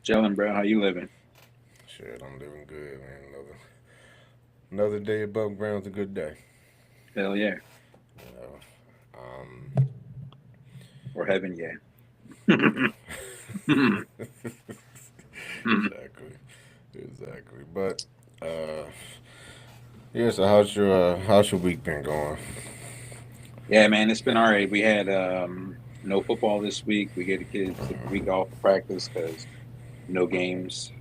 Chilling, bro. How you living? Shit, I'm living good, man. Another day above ground's a good day. Hell yeah. You know. Or heaven, yeah. Exactly, exactly. But uh, yeah. So how's your week been going? Yeah, man, it's been all right. We had no football this week. We gave the kids the week off of practice because no games.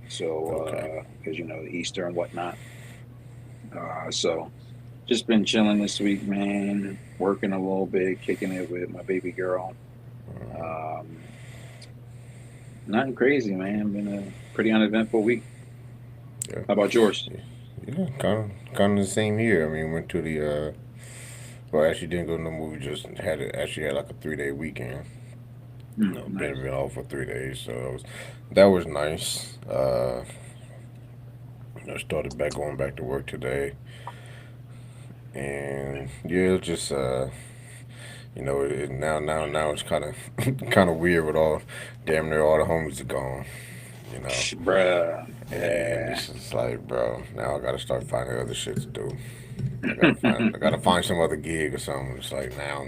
Okay. So because Easter and whatnot. So just been chilling this week, man. Working a little bit, kicking it with my baby girl. Um, Nothing crazy, man. Been a pretty uneventful week. Yeah. How about yours? Yeah. Kind of the same here. I mean, went to the well, actually didn't go to the movie. Just had like a 3 day weekend. Been Nice. been off for 3 days, so that was nice. Started back going back to work today, and yeah, it's just now it's kind of kind of weird with all damn near all the homies are gone, you know, Bruh. and Yeah. it's just like, bro, now I gotta start finding other shit to do. I gotta find some other gig or something. It's like now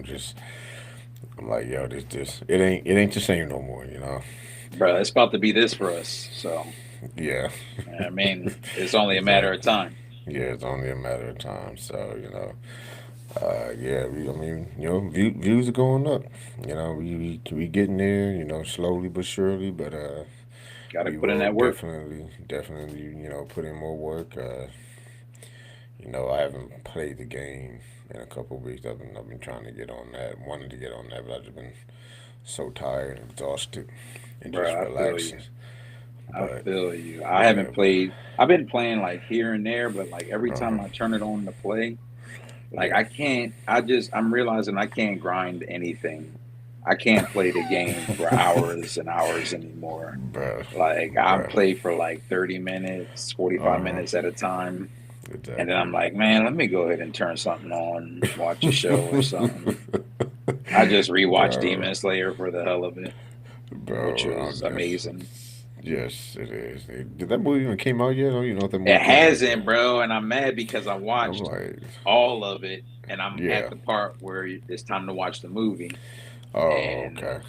I'm like, yo, this it ain't the same no more, you know. Bro, it's about to be this for us. So, Yeah, I mean, it's only a matter of exactly. time. Yeah, it's only a matter of time. So yeah, I mean, views are going up. We getting there. Slowly but surely. But Got to we put in will that work. definitely, put in more work. I haven't played the game in a couple of weeks. I've been trying to get on that, wanted to get on that, but I've just been so tired, exhausted, and just Bro, I feel you. relaxing. I But feel you. I yeah, haven't played. I've been playing like here and there, but like every uh huh, time I turn it on to play, like yeah, I can't. I'm realizing I can't grind anything. I can't play the game for hours and hours anymore. bruh, Like I bruh, play for like 30 minutes, 45 uh huh, minutes at a time. And then exactly. I'm like, man, let me go ahead and turn something on, watch a show or something. I just rewatched Bro, Demon Slayer for the hell of it, which bro, was amazing. yes, it is. Did that movie even came out yet? I don't even know if that It movie came out yet. hasn't, bro, and I'm mad because I I'm watched like, all of it, and I'm at yeah. the part where it's time to watch the movie, Oh, and okay.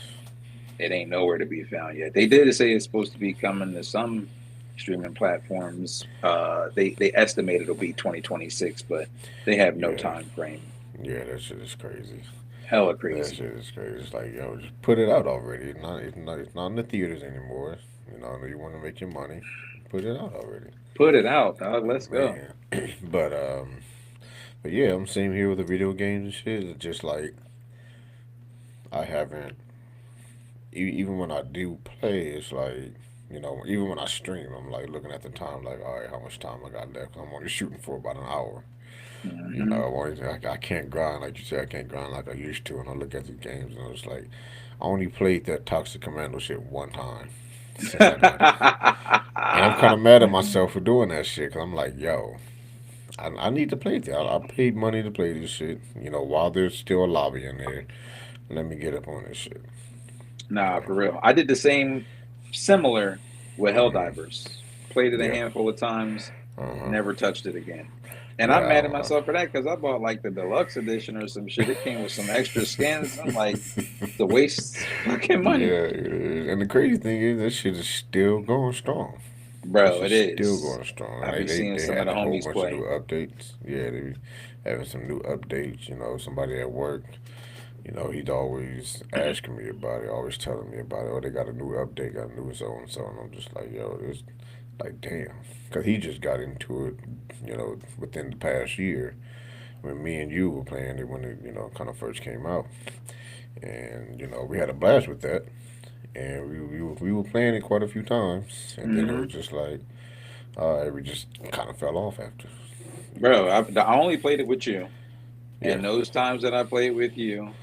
it ain't nowhere to be found yet. They did say it's supposed to be coming to some streaming platforms. They estimate it'll be 2026, but they have no Yeah, time frame. yeah, that shit is crazy. Hella That crazy. shit is crazy. It's like, yo, just put it out already. It's not in the theaters anymore. I know you want to make your money. Put it out already. Put it out, dog. Let's go. Man. but but yeah, I'm same here with the video games and shit. It's just like I haven't even when I do play, it's like, even when I stream, I'm like looking at the time, like, all right, how much time I got left? I'm only shooting for about an hour. Hmm. I can't grind like you said. I can't grind like I used to. And I look at the games and it's like, I only played that Toxic Commando shit one time since I done. And I'm kind of mad at myself for doing that shit because I'm like, yo, I need to play that. I paid money to play this shit. While there's still a lobby in there, let me get up on this shit. Nah, So, for real. I did the same, similar with hmm Helldivers. Played it a yeah, handful of times, uh-huh. never touched it again. And I'm mad at Yeah, myself for that because I bought like the deluxe edition or some shit. It came with some extra skins. I'm like, to waste fucking money, yeah, it is. And the crazy thing is, that shit is still going strong. That bro. It shit's still is. going strong. I They, be they, seeing they some of had the a whole homies bunch of new play. updates. Yeah, they be having some new updates. Somebody at work, he's always asking me about it, always telling me about it. Oh, they got a new update, got a new so and so. And I'm just like, yo, this, like, damn. Because he just got into it, within the past year when me and you were playing it when it, kind of first came out. And, we had a blast with that. And we were playing it quite a few times. And then it Hmm. was just like, we just kind of fell off after. Bro, I only played it with you. Yeah, And those times that I played with you,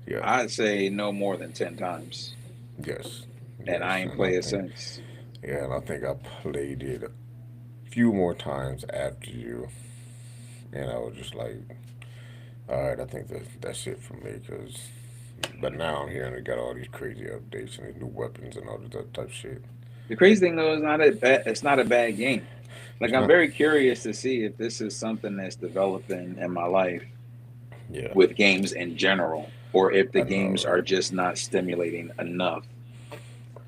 yeah, I'd say no more than 10 times. yes, And I yes. ain't And I play it think, since. yeah, and I think I played it a few more times after you. And I was just like, all right, I think that's it for me. But now I'm hearing they got all these crazy updates and these new weapons and all this other type of shit. The crazy thing though is not a bad, it's not a bad game. Like It's I'm not. very curious to see if this is something that's developing in my life Yeah, with games in general, or if the I know, games are right? just not stimulating enough.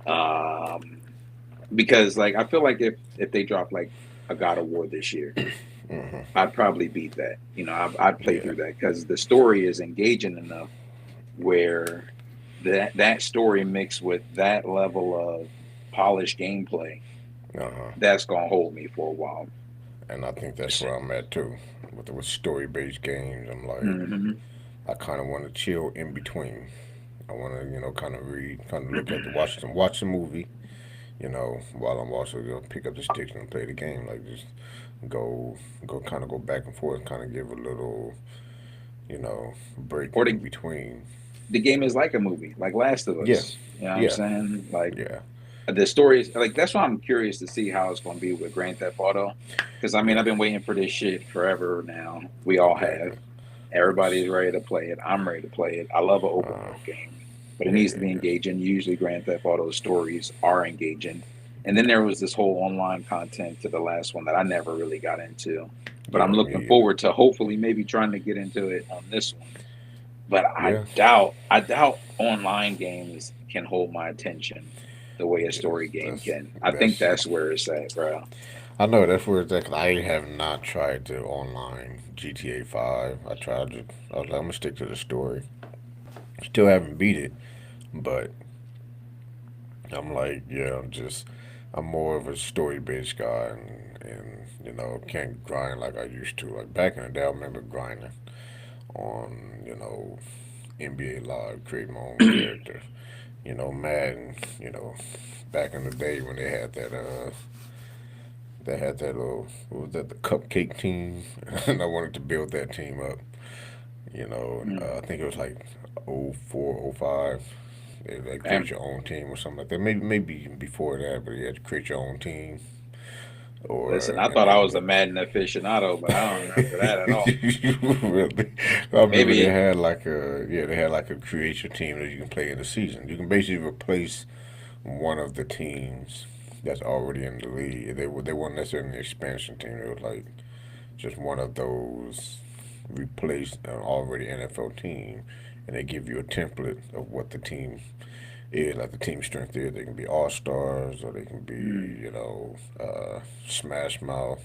Um, because like I feel like if they drop like a God of War this year, Hmm. I'd probably beat that. You know, I'd play Yeah. through that because the story is engaging enough where that story mixed with that level of polished gameplay Uh huh. that's gonna hold me for a while. And I think that's where I'm at too. With story based games, I'm like, Hmm. I kind of want to chill in between. I want to, kind of read, kind of look at the watch the movie, while I'm also pick up the sticks and play the game. Like just go, kind of go back and forth, kind of give a little, break Or in between. the game is like a movie, like Last of Yeah, Us. You know what I'm yeah, saying? Like yeah, the story is like that's why I'm curious to see how it's gonna be with Grand Theft Auto. Because I mean, yeah. I've been waiting for this shit forever now. We all have. Exactly. Everybody's ready to play it. I'm ready to play it. I love an open Uh, world game, but it yeah, needs to yeah, be yeah, engaging. Usually, Grand Theft Auto stories are engaging. And then there was this whole online content to the last one that I never really got into. But I'm yeah. looking Me either. forward to hopefully maybe trying to get into it on this one. But Yeah, I doubt online games can hold my attention the way a yeah. story game That's can. I think that's. that's where it's at, bro. I know that's where it's at. 'Cause I have not tried the online GTA 5. I tried to. I was like, I'm gonna stick to the story. Still haven't beat it, but I'm like, yeah, I'm more of a story based guy, and can't grind like I used to. Like back in the day, I remember grinding on NBA Live, create my own character. Madden. Back in the day when they had that little, what was that, the cupcake team, and I wanted to build that team up. Mm. I think it was like '04, '05. They create And your own team or something like that. Maybe even before that, but you had to create your own team. listen, Or I and thought I was then a Madden aficionado, but I don't remember that at all. really, I remember Maybe they had like a create your team that you can play in the season. You can basically replace one of the teams that's already in the league. They weren't necessarily an expansion team. It was like just one of those replaced an already NFL team, and they give you a template of what the team is, like the team strength is. They can be all stars, or they can mm, be smash mouth,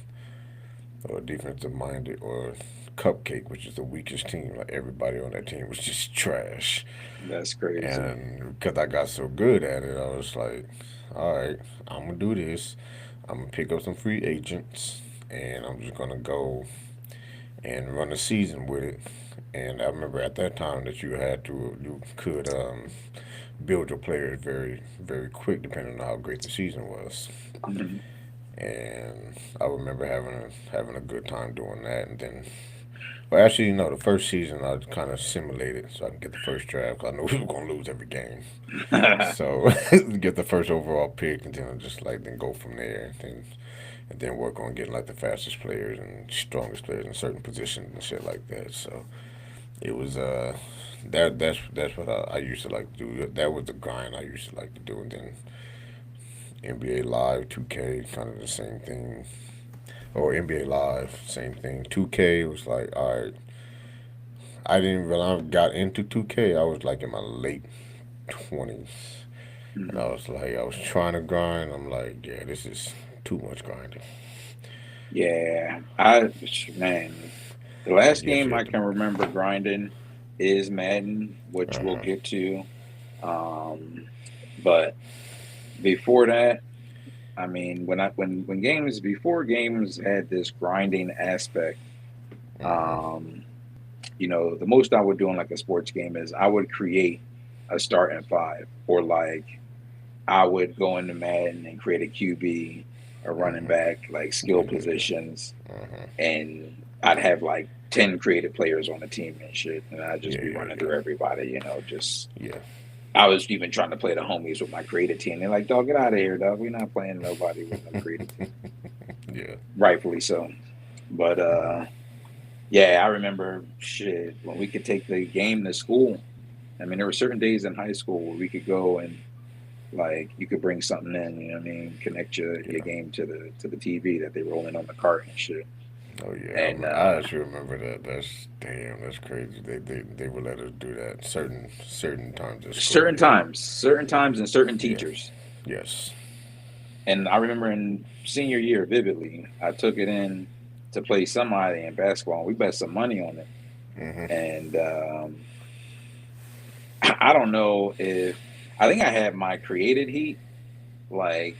or defensive minded, or cupcake, which is the weakest team. Like everybody on that team was just trash. that's crazy. And because I got so good at it, I was like, all right, I'm gonna do this. I'm gonna pick up some free agents, and I'm just gonna go and run a season with it. And I remember at that time that you could build your players very very quick depending on how great the season was. Mhm. And I remember having a good time doing that. And then, well, actually, no, the first season I kind of simulated so I can get the first draft. 'Cause I knew we were gonna lose every game, so get the first overall pick, and then I just like then go from there. And then work on getting like the fastest players and strongest players in certain positions and shit like that. So it was that's what I used to like to do. That was the grind I used to like to do. And then NBA Live, 2K, kind of the same thing. Or NBA Live, same thing. 2K was like, all right. I didn't when I got into 2K, I was like in my late 20s, and Mhm. I was trying to grind. I'm like, yeah, this is too much grinding. Yeah, man, the Like last yes, game you I have to. can remember grinding is Madden, which Uh we'll huh. get to. Um, but before that, I mean, when games before games had this grinding aspect, Hmm. um, the most I would do in like a sports game is I would create a starting five, or like I would go into Madden and create a QB, a running Hmm. back, like skill Yeah, yeah, yeah. positions, Uh huh. and I'd have like 10 creative players on the team and shit, and I'd just Yeah, be yeah, running yeah. through everybody, just Yeah. I was even trying to play the homies with my creative team. They're like, dog, get out of here, dog. We're not playing nobody with no creative team. Yeah. Rightfully so. But yeah, I remember shit when we could take the game to school. I mean, there were certain days in high school where we could go and like you could bring something in, you know what I mean, connect your Yeah. game to the TV that they rolling on the cart and shit. Oh yeah, And I actually remember that. That's damn. That's crazy. They would let us do that certain times at school. Yeah. certain times, and certain Yeah. teachers. Yes. And I remember in senior year vividly, I took it in to play somebody in basketball. And we bet some money on it, Mhm. and I don't know if I think I had my created heat like,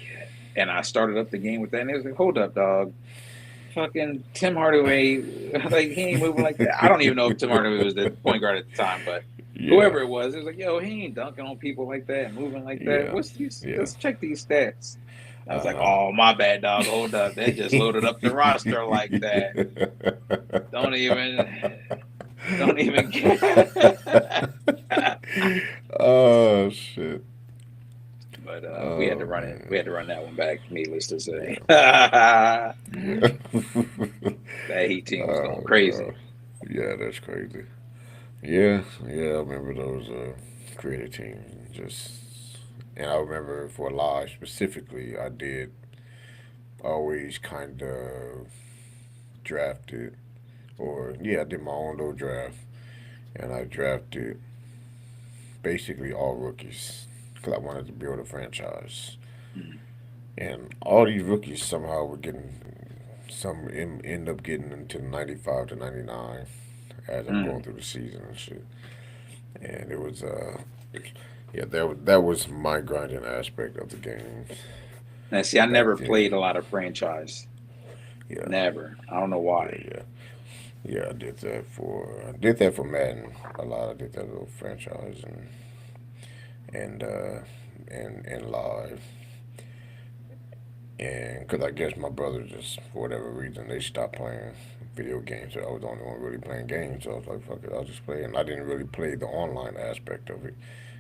and I started up the game with that, and it was like, hold up, dog. Fucking Tim Hardaway, like he ain't moving like that. I don't even know if Tim Hardaway was the point guard at the time, but Yeah. whoever it was like, yo, he ain't dunking on people like that and moving like that. Yeah. What's these? Yeah. Let's check these stats. I was like, Uh oh my bad, dog. Hold up, they just loaded up the roster like that. Don't even, don't even get. Oh shit. But we had to Oh run it. We had man. to run that one back. Needless to say, Yeah. that Yeah. Heat team was going Oh crazy. bro. Yeah, that's crazy. Yeah, yeah, I remember those creative teams. Just and I remember for Live specifically, I did always kind of drafted, or yeah, I did my own little draft, and I drafted basically all rookies because I wanted to build a franchise. Mm, And all these rookies somehow were getting end up getting into 95 to 99 as I'm going mm. through the season and shit. And it was yeah, that was my grinding aspect of the game Now, see, I back never then. played a lot of franchise. Yeah, Never. I don't know yeah, why. yeah, yeah. I did that for Madden a lot. I did that little franchise and uh and live, and because I guess my brother just for whatever reason they stopped playing video games. So I was the only one really playing games. So I was like, fuck it, I'll just play. And I didn't really play the online aspect of it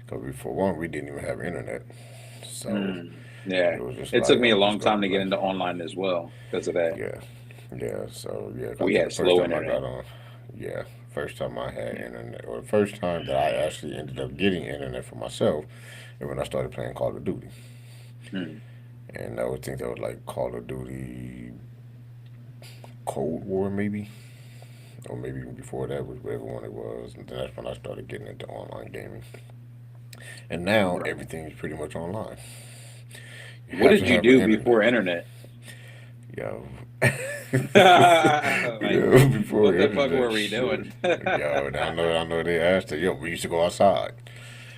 because for one, we didn't even have internet. So Mm, yeah. it was just It took like me a I'm long just gonna time to get play. into online as well because of that. Yeah, yeah. So yeah, I We think had the first slow time I internet. got on, yeah, first time I had Yeah. internet, or the first time that I actually ended up getting internet for myself, and when I started playing Call of Duty, Mm, and I would think that was like Call of Duty Cold War maybe, or maybe even before that was whatever one it was, and then that's when I started getting into online gaming. And now right. everything's pretty much online. You What have to did you have an do internet. before internet? Yo. Like, Yo, before what the fuck internet were we shit. doing? Yo, I know they asked it. Yo, we used to go outside.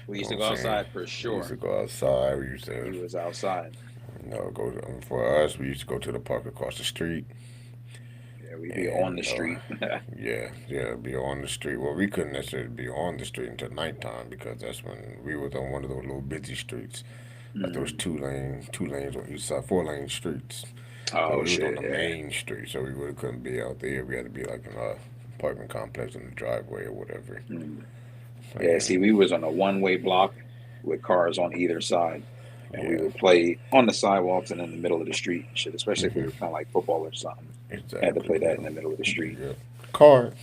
We You used know to what I'm go saying? outside for We used to sure. go outside. We used to, We was outside. go for us. We used to go to the park across the street, Yeah, we be and on the street. yeah, be on the street. Well, we couldn't necessarily be on the street until nighttime because that's when we was on one of those little busy streets, like those Mm. two lanes on each side, 4 lane streets. So Oh we was on shit, the yeah. main street, so we really couldn't be out there. We had to be like in a apartment complex in the driveway or whatever. Mm. So Yeah, yeah, see, we was on a one-way block with cars on either side, and we yeah, would play on the sidewalks and in the middle of the street and shit. Especially if we hmm, were playing like football or something, had to exactly. play that in Yeah, the middle of the street. yeah. Card.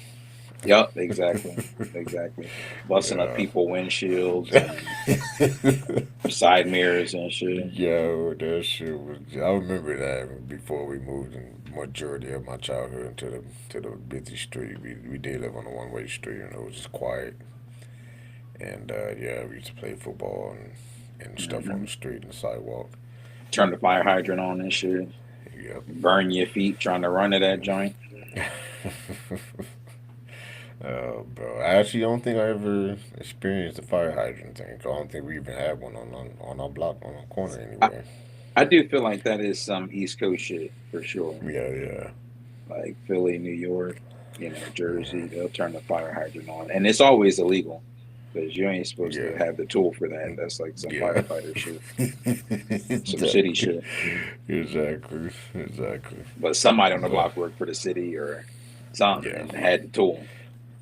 Yup, exactly, exactly. Busting up Yeah. people windshields and side mirrors and shit. Yo, that shit was. I remember that before we moved in majority of my childhood to the busy street. We did live on a 1 way street and it was just quiet. And yeah, we used to play football and stuff on Hmm. the street and the sidewalk. Turn the fire hydrant on and shit. Yep. Burn your feet trying to run to that joint. Oh, bro. I actually don't think I ever experienced a fire hydrant thing. I don't think we even had one on our block, on our corner I, anywhere. I do feel like that is some East Coast shit for sure. Yeah, yeah. Like Philly, New York, Jersey, Hmm. they'll turn the fire hydrant on, and it's always illegal because you ain't supposed to Yeah. have the tool for that. That's like some Yeah. firefighter shit, some city Exactly. shit. Exactly. Exactly. But somebody on the But block worked for the city or something yeah. and had the tool.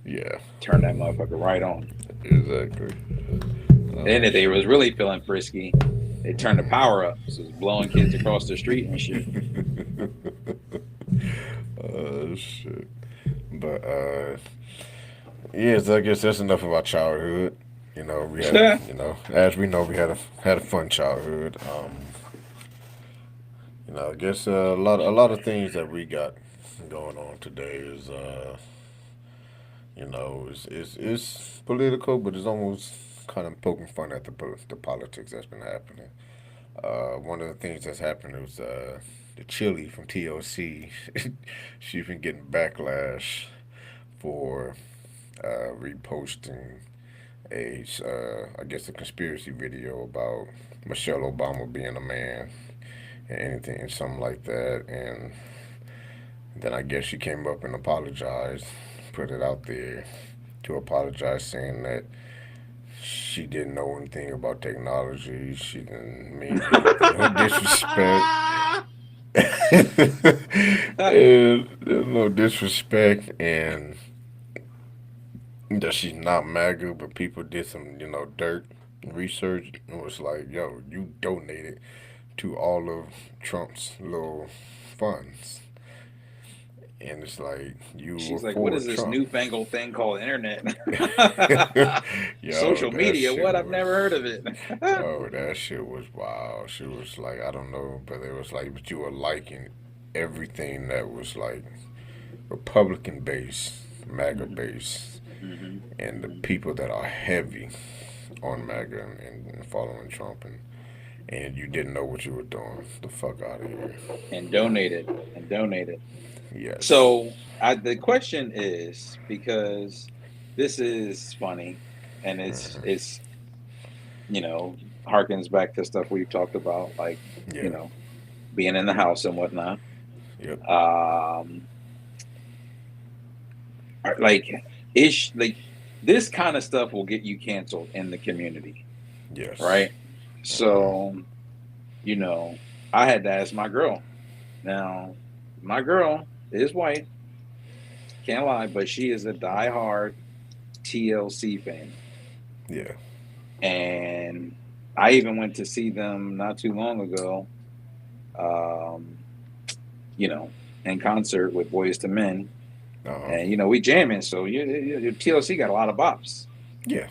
Yeah. Turn that motherfucker right on. Exactly. Then Oh if they was shit. really feeling frisky, they turned the power up, so it's blowing kids across the street and shit. Oh shit. But yes, I guess that's enough about childhood. We had, as we know, we had a fun childhood. I guess a lot of things that we got going on today is, it's political, but it's almost kind of poking fun at the politics that's been happening. One of the things that's happened is the Chili from TLC. She's been getting backlash for reposting I guess, a conspiracy video about Michelle Obama being a man and anything, something like that. And then I guess she came up and apologized, put it out there to apologize, saying that she didn't know anything about technology. She didn't mean no disrespect. And there's no disrespect, and that she's not MAGA, but people did some, dirt research and was like, yo, you donated to all of Trump's little funds. And it's like, you were She's like, what for is this Trump. newfangled thing called internet? Yo, Social that media? shit What? I've was, never heard of it. yo, that shit was wild. She was like, I don't know, but it was like, but you were liking everything that was like Republican based, MAGA Mhm, based, mhm, and the mhm. people that are heavy on MAGA and following Trump, and you didn't know what you were doing. The fuck out of here. And donated and donated. Yes. So the question is, because this is funny, and it's you know harkens back to stuff we've talked about, like you Yeah. know being in the house and whatnot. Yep. Um, like ish, like this kind of stuff will get you canceled in the community, Yes. right? So you know, I had to ask my girl. Now, my girl is white, can't lie, but she is a diehard TLC fan. Yeah. And I even went to see them not too long ago, um, you know, in concert with Boys to Men. Uh huh. And, we jamming. So your TLC got a lot of bops. Yeah.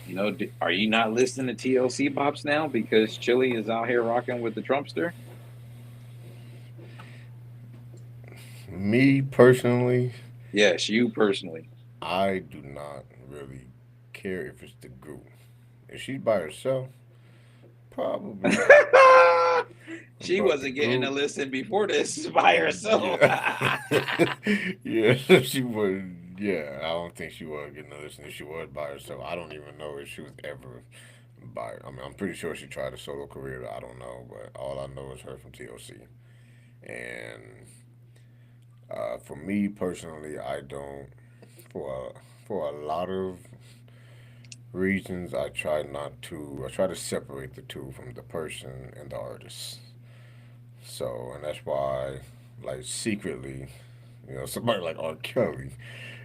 Are you not listening to TLC bops now because Chili is out here rocking with the Trumpster? Me personally, Yes, you personally. I do not really care if it's the group. If she's by herself, probably not. She But the wasn't getting a group, listen before this by herself. yeah. Yeah, she was. Yeah, I don't think she was getting a listen if she was by herself. I don't even know if she was ever by. I mean, I'm pretty sure she tried a solo career. I don't know, but all I know is her from TLC. And for me personally, I don't. For a lot of reasons, I try not to. I try to separate the two from the person and the artist. So, and that's why, like secretly, somebody like R. Kelly,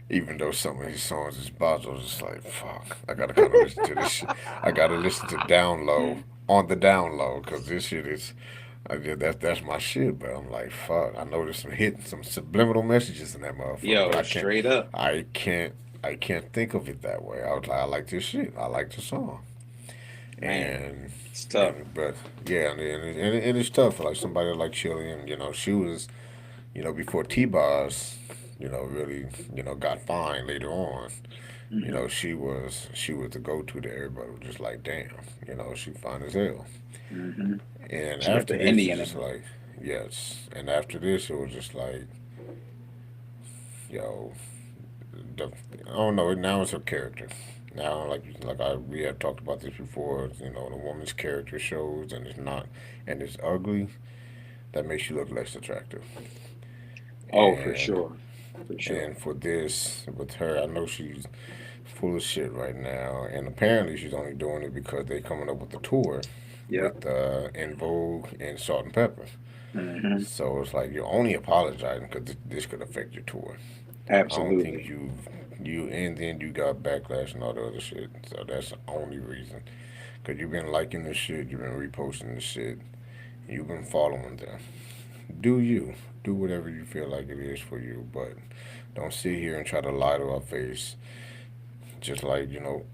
even though some of his songs is bops, I was just like, fuck, I gotta kind of listen to this shit. I gotta listen to down low on the down low because this shit is. That's my shit, but I'm like, fuck. I know there's some subliminal messages in that motherfucker, but Yo, straight up, I can't, I can't think of it that way. I was like, I like this shit. I like the song, man. and It's tough. but yeah, and it's tough for like somebody like Chilean. She was, before T-Boz, really, got fined later on. Hmm. She was the go-to to everybody. Was just like, damn, she fine as hell. Hmm. And She got after the this, it's Indian in just her. like, yes. And after this, it was just like, yo, the, I don't know. Now it's her character. Now, we have talked about this before. The woman's character shows, and it's ugly. That makes you look less attractive. Oh, for And sure, for sure. and for this, with her, I know she's full of shit right now, and apparently she's only doing it because they're coming up with a tour Yep. with In Vogue and Salt and Pepper. Hmm. So it's like you're only apologizing because this could affect your tour. I don't think Absolutely. and then you got backlash and all the other shit. So that's the only reason. Because you've been liking this shit, you've been reposting this shit, you've been following them. Do you. Do whatever you feel like it is for you, but don't sit here and try to lie to our face just like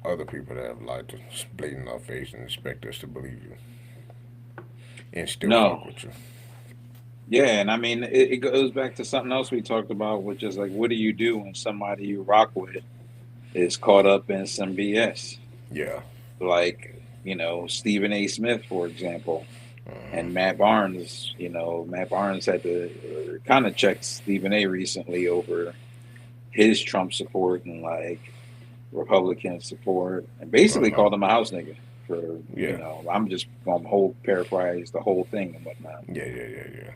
other people that have lied to blade in our face and expect us to believe you and still No. fuck with you. Yeah, and I mean, it goes back to something else we talked about, which is like, what do you do when somebody you rock with is caught up in some BS? Yeah. Like, Stephen A. Smith, for example, Hmm. and Matt Barnes. Matt Barnes had to kind of check Stephen A. recently over his Trump support and like Republican support, and Uh basically huh. called him a house nigga for, Yeah. I'm just going to whole paraphrase the whole thing and whatnot. Yeah. Yeah. Yeah. Yeah.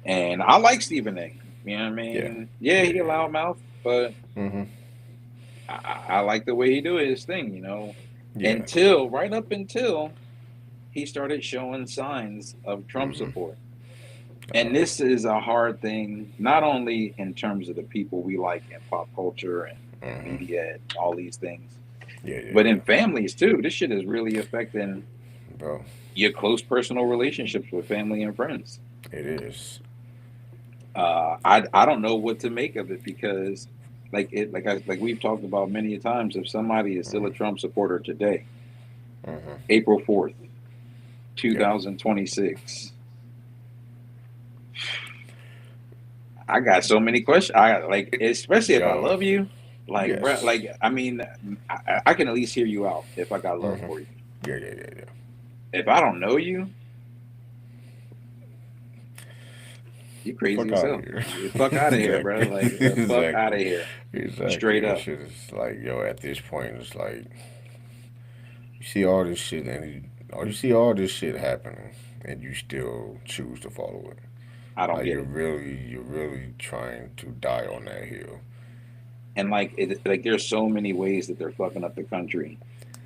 And I like Stephen A. You know what I Yeah. mean? Yeah, Yeah. he a Yeah. loudmouth, but Yeah. Hmm. I like the way he do his thing. Yeah. Until right up until he started showing signs of Trump Hmm. support. And this is a hard thing, not only in terms of the people we like in pop culture and Hmm. media and all these things, Yeah. Yeah. but in Yeah. families too. This shit is really affecting Bro, your close personal relationships with family and friends. it is. I don't know what to make of it because, like we've talked about many times, if somebody is still a Hmm. Trump supporter today, Hmm. April 4th, two Yeah. thousand 26, I got so many questions. I like, especially if I Yo. love you, like, bro, Yes. like, I mean, I can at least hear you out if I got love Hmm. for you. Yeah. Yeah. Yeah. Yeah. If I don't know you, you crazy Fuck as out of hell. here. You fuck out of here, bro. Exactly. Like the fuck out of Exactly. here, Exactly. straight This up. shit is like, at this point, it's like you see all this shit or you see all this shit happening, and you still choose to follow it. I don't Like get it. you're really trying to die on that hill. And like there's so many ways that they're fucking up the country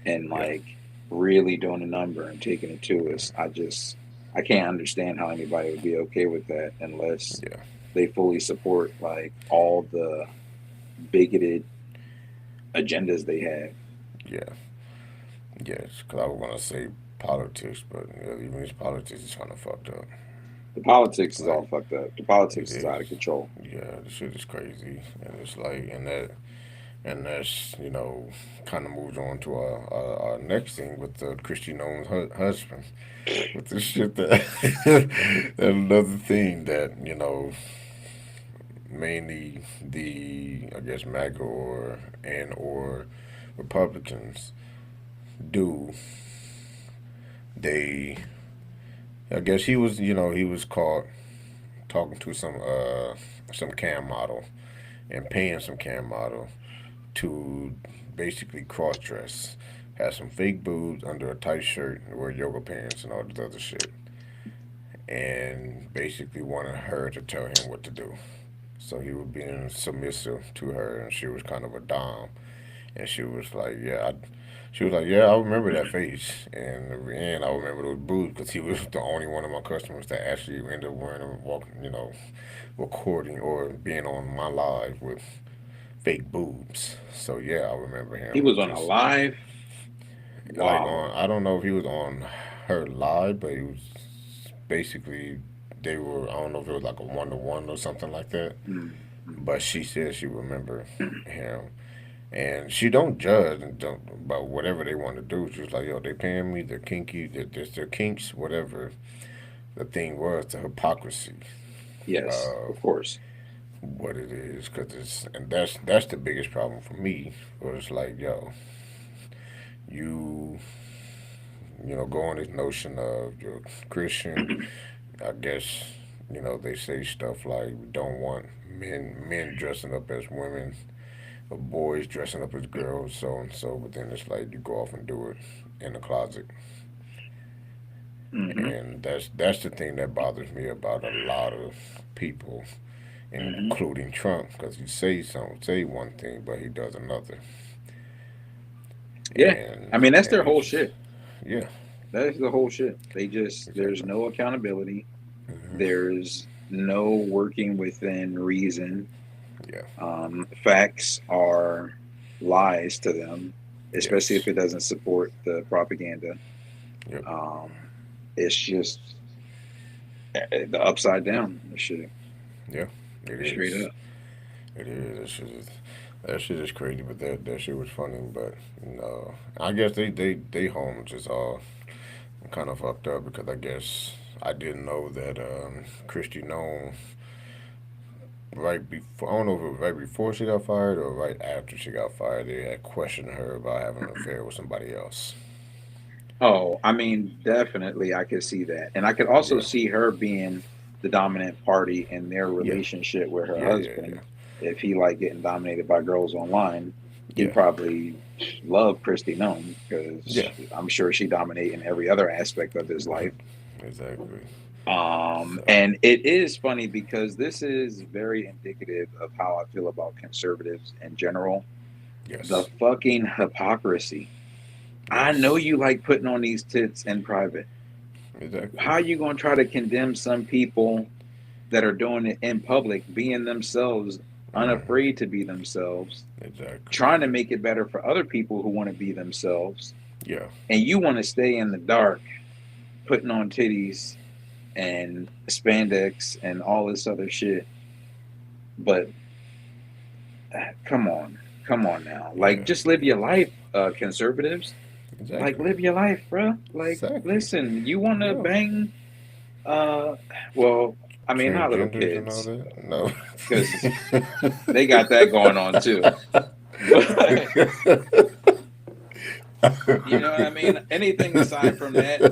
and Yeah. like really doing a number and taking it to us. I can't understand how anybody would be okay with that unless Yeah. they fully support like all the bigoted agendas they have. Yeah. Yes. Because I was gonna say politics, but even this politics is kind of fucked up. The politics is Like all fucked up. The it politics is is. out of control. Yeah, the shit is crazy, and it's like, and that's kind of moves on to our next thing with Christy Nolan's husband with the shit that that another thing that mainly the I guess MAGA or Republicans do. They I guess he was caught talking to some cam model and paying some cam model to basically cross dress, have some fake boobs under a tight shirt, wear yoga pants and all this other shit, and basically wanted her to tell him what to do. So he was being submissive to her, and she was kind of a dom, and she was like, she was like, yeah, I remember that face, and in the end, I remember those boobs because he was the only one of my customers that actually ended up wearing them, walking, recording or being on my live with fake boobs. So yeah, I remember He him was on a just live. like Wow. on. I don't know if he was on her live, but he was basically they were. I don't know if it was like a 1-to-1 or something like that. Mm, But she said she remember him, and she don't judge and don't about whatever they want to do. She was like, "Yo, they paying me. They're kinky. They're their kinks. Whatever." The thing was the hypocrisy yes, of of course. what it is, because that's the biggest problem for me. Where it's like, yo, you go on this notion of you're Christian. I guess they say stuff like we don't want men dressing up as women or boys dressing up as girls, so and so. But then it's like you go off and do it in the closet, Hmm. and that's the thing that bothers me about a lot of people, Hmm. including Trump, because he say one thing, but he does another, Yeah, I mean that's and their whole it's shit. yeah, That is the whole shit. There's exactly. no accountability. Hmm. There's no working within reason. Yeah. Facts are lies to them, especially if Yes. it doesn't support the propaganda. Yep. Um, it's just the upside down shit, Yeah. It straight is. up. It is. It's just, That shit is crazy, but that shit was funny. But you know, I guess they home just all kind of fucked up because I guess I didn't know that Christy Nome right before, I don't know if it was right before she got fired or right after she got fired, they had questioned her about having an affair with somebody else. Oh, I mean, definitely, I could see that, and I could also Yeah, see her being the dominant party in their yeah, relationship with her yeah, yeah, yeah, husband. If he like getting dominated by girls online, he yeah, probably loved Christy Nome because yeah. I'm sure she dominated in every other aspect of his life. Exactly. So And it is funny because this is very indicative of how I feel about conservatives in general. The yes, fucking hypocrisy. I know yes, you like putting on these tits in private. exactly, How are you going to try to condemn some people that are doing it in public, being themselves, hmm, unafraid to be themselves, exactly. trying to make it better for other people who want to be themselves, Yeah, and you want to stay in the dark, putting on titties and spandex and all this other shit? But come on now, like yeah, just live yeah, your life, conservatives. Like exactly, live your life, bro. Like exactly. listen, you want to No, bang? Uh, well, I mean, not little transgenders and all kids that. No. because they got that going on too. But you know what I mean? Anything aside from that,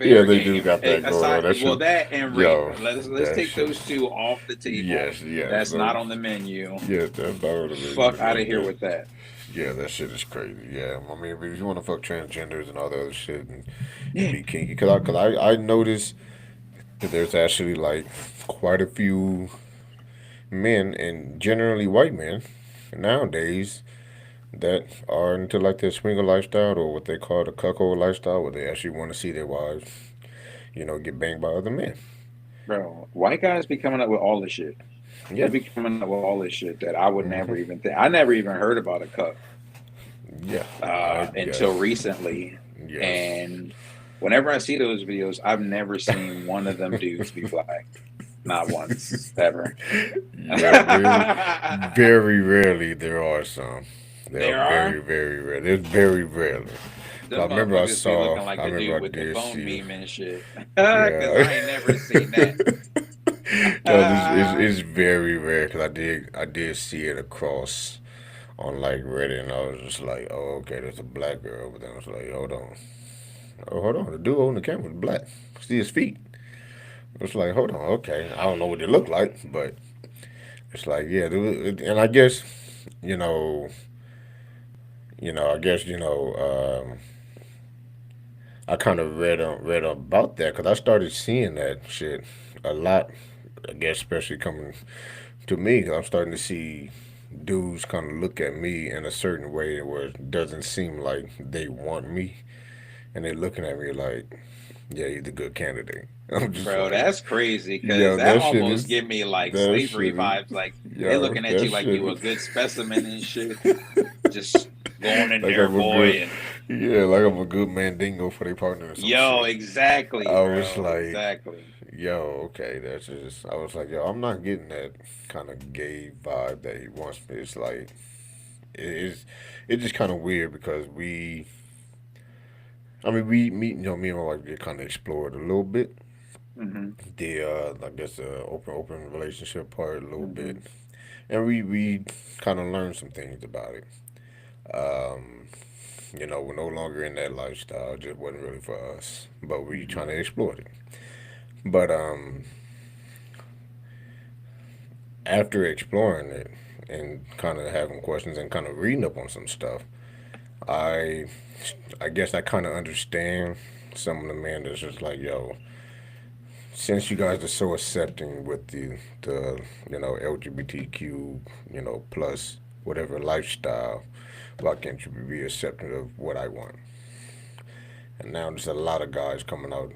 Yeah, fair they do game. got that going on. Aside, That well, shit, that and rape. yo, Let's that take shit. those two off the table. Yes, yes, That's not those. on the menu. Yes, that's not what I Fuck mean. out of here with that. Yeah, that shit is crazy. Yeah, I mean, if you want to fuck transgenders and all the other shit and Yeah, be kinky, cause I noticed that there's actually like quite a few men and generally white men nowadays that are into like their swinger lifestyle or what they call the cuckold lifestyle, where they actually want to see their wives, get banged by other men. bro. White guys be coming up with all this shit. They Yeah. be coming up with all this shit that I would never Hmm. even think. I never even heard about a cuck Yeah. I until yes. recently. Yes. And whenever I see those videos, I've never seen one of them dudes be black. Not once, ever. Yeah. Very, very rarely there are some. They are There are. very, very rare. There's very rarely. Cause I Them remember I motherfuckers be saw. looking like I the remember dude I with the did phone see. beam and shit. Cause Yeah. I ain't never seen that. Cause it's very rare. Cause I did see it across on like Reddit, and I was just like, oh, okay, there's a black girl. But then I was like, hold on, the dude on the camera is black. See his feet. It's like, hold on, okay, I don't know what they look like, but it's like, yeah, dude, and I guess, you know, I guess, I kind of read about that because I started seeing that shit a lot. I guess especially coming to me, 'cause I'm starting to see dudes kind of look at me in a certain way where it doesn't seem like they want me, and they're looking at me like, yeah, he's a good candidate. I'm just Bro, like, that's crazy because yo, that that shit almost is, give me like that slavery shit is, vibes. Like they yo, looking at that you like shit you a is, good specimen and shit. Just going in like there, I'm a boy, good, and yeah, like I'm a good mandingo for their partner or some yo, shit. exactly, I was bro, like, exactly. yo, okay, that's just, I was like, yo, I'm not getting that kind of gay vibe that he wants me. It's like, it's, it's just kind of weird because I mean, me and my wife did kind of explore it a little bit. Hmm. The, I guess the open relationship part a little bit. Hmm. And we kind of learned some things about it. Um, we're no longer in that lifestyle. It just wasn't really for us. But we Hmm. trying to explore it. But after exploring it and kind of having questions and kind of reading up on some stuff, I I guess I kind of understand some of the men that's just like, yo, since you guys are so accepting with the LGBTQ plus whatever lifestyle, why can't you be accepting of what I want? And now there's a lot of guys coming out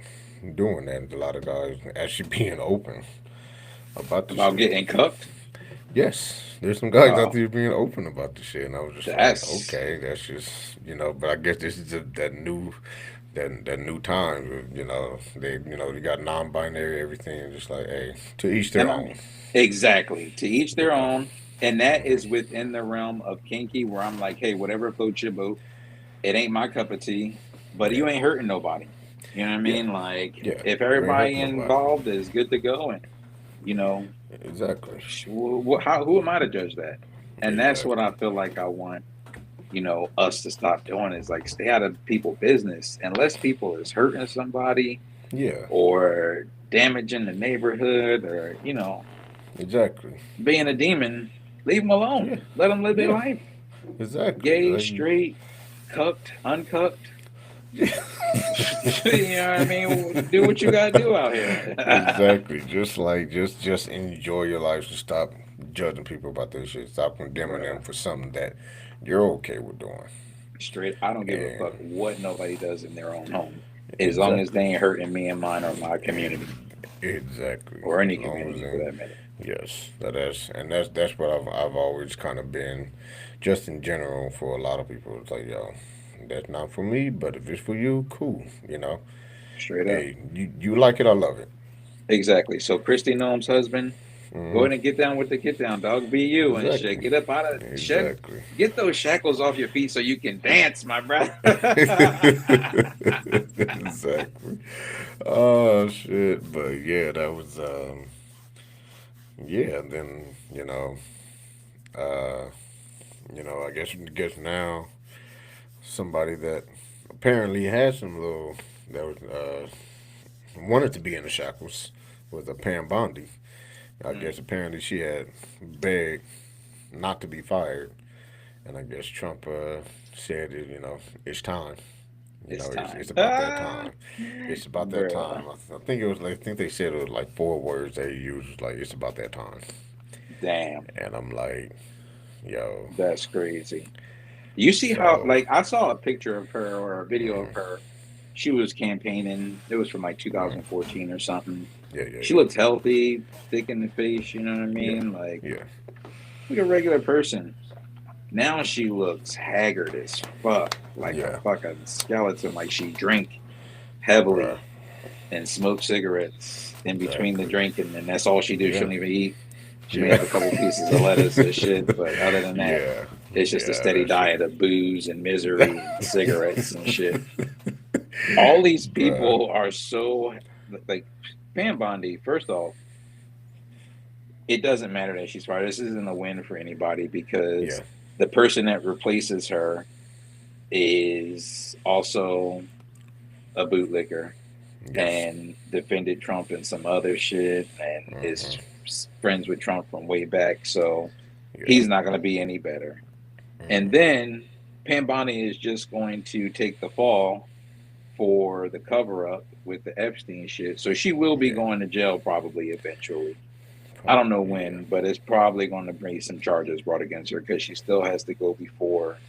doing that. A lot of guys actually being open about the About shit. getting cooked. Yes, there's some guys out Oh, there being open about the shit, and I was just like, that's okay, that's just But I guess this is that new time. They got non-binary everything, and just like, hey, to each their and own. exactly to each You their know. own. And that is within the realm of kinky, where I'm like, hey, whatever floats your boat. It ain't my cup of tea, but Yeah, you ain't hurting nobody. You know what I yeah, mean? Like, yeah. if You ain't everybody hurting nobody. involved is good to go, and you know, Exactly. who am I to judge that? And that's what Exactly. I feel like I want, us to stop doing is like stay out of people business unless people is hurting somebody Yeah. or damaging the neighborhood or Exactly. being a demon. Leave them Yeah. alone. Let them live their Yeah. life. Exactly. Gay, Like, straight, cucked, uncucked. You know what I mean? Do what you gotta do out here. exactly. Just enjoy your life. Just stop judging people about this shit. Stop condemning them Bruh. for something that you're okay with doing. Straight, I don't give a fuck And what nobody does in their own home, as long as they exactly. ain't hurting me and mine or my community Exactly. or any As long as community for in that matter. yes, that's what I've always kind of been, just in general for a lot of people. It's like yo, that's not for me, but if it's for you, cool. You know, Straight up. hey, you like it, I love it. Exactly. So Christy Noam's husband, go Hmm. ahead and get down with the get down, dog. Be you and shit. Exactly. Get up out of shed. Exactly. Get those shackles off your feet so you can dance, my brother. exactly. Oh shit! But yeah, that was yeah. Then uh, I guess now somebody that apparently had some little that was wanted to be in the shackles was a Pam Bondi. I Mm, guess apparently she had begged not to be fired, and I guess Trump said it. It's time. it's It's time. about that time. It's about that Bruh. time. I think it was. I think they said it was like 4 words they used. Like it's about that time. Damn. And I'm like, yo. That's crazy. You see how, So like, I saw a picture of her or a video of mm, her. She was campaigning. It was from like mm, 2014 or something. yeah, yeah, She yeah, looked healthy, thick in the face. You know what I yeah, mean? yeah, Like a regular person. Now she looks haggard as fuck, like a yeah, fucking skeleton. Like she drank bruh. heavily and smoked cigarettes in between the Exactly. drinking, and that's all she do. She Yeah, don't even eat. She may yeah, have a couple pieces of lettuce or shit, but other than that, yeah, it's just a yeah. steady That shit. diet of booze and misery and cigarettes and shit. All these bruh. people are so like Pam Bondi. First off, it doesn't matter that she's fired. This isn't a win for anybody because Yeah. the person that replaces her is also a bootlicker Yes. and defended Trump and some other shit and is Hmm. friends with Trump from way back. So Yeah. he's not going to be any better. And Hmm. then Pam Bondi is just going to take the fall for the cover up with the Epstein shit. So she will be Yeah. going to jail probably eventually. I don't know Probably. Yeah. when, but it's probably going to bring some charges brought against her because she still has to go before,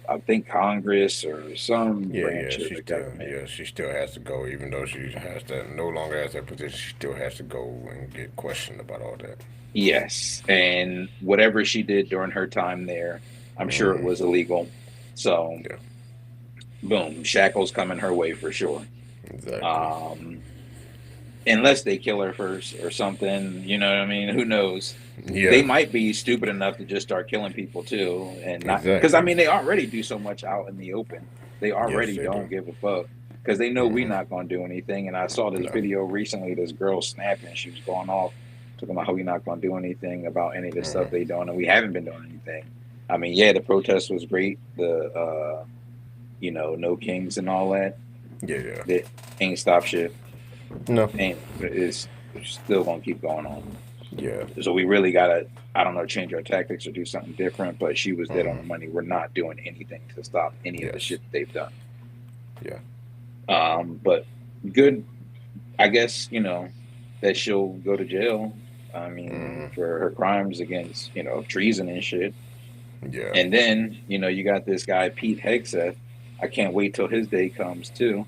I think, Congress or some Yeah. branch of the government. Yeah, she still has to go, even though she has to no longer has that position. She still has to go and get questioned about all that. Yes, and whatever she did during her time there, I'm sure it Hmm. was illegal. So, Yeah. boom, shackles coming her way for sure. Exactly. Um, unless they kill her first or something, you know what I mean? Who knows? They Yeah. might be stupid enough to just start killing people too, and not because I Exactly. mean they already do so much out in the open. They Yes, already they do. don't give a fuck because they know we're Hmm. not going to do anything. And I saw this No. video recently. This girl snapping, she was going off talking about how we're not going to do anything about any of the stuff Hmm. they doing, and we haven't been doing anything. I mean, yeah, the protest was great. The no kings and all that. Yeah. Yeah. They ain't stop shit. No. Ain't it's still gonna keep going on. Yeah. So we really gotta, I don't know, change our tactics or do something different. But she was dead on Hmm. the money. We're not doing anything to stop any of the Yes. shit they've done. Yeah. But good, I guess that she'll go to jail. I mean, Hmm. for her crimes against treason and shit. Yeah. And then you got this guy Pete Hegseth. I can't wait till his day comes too,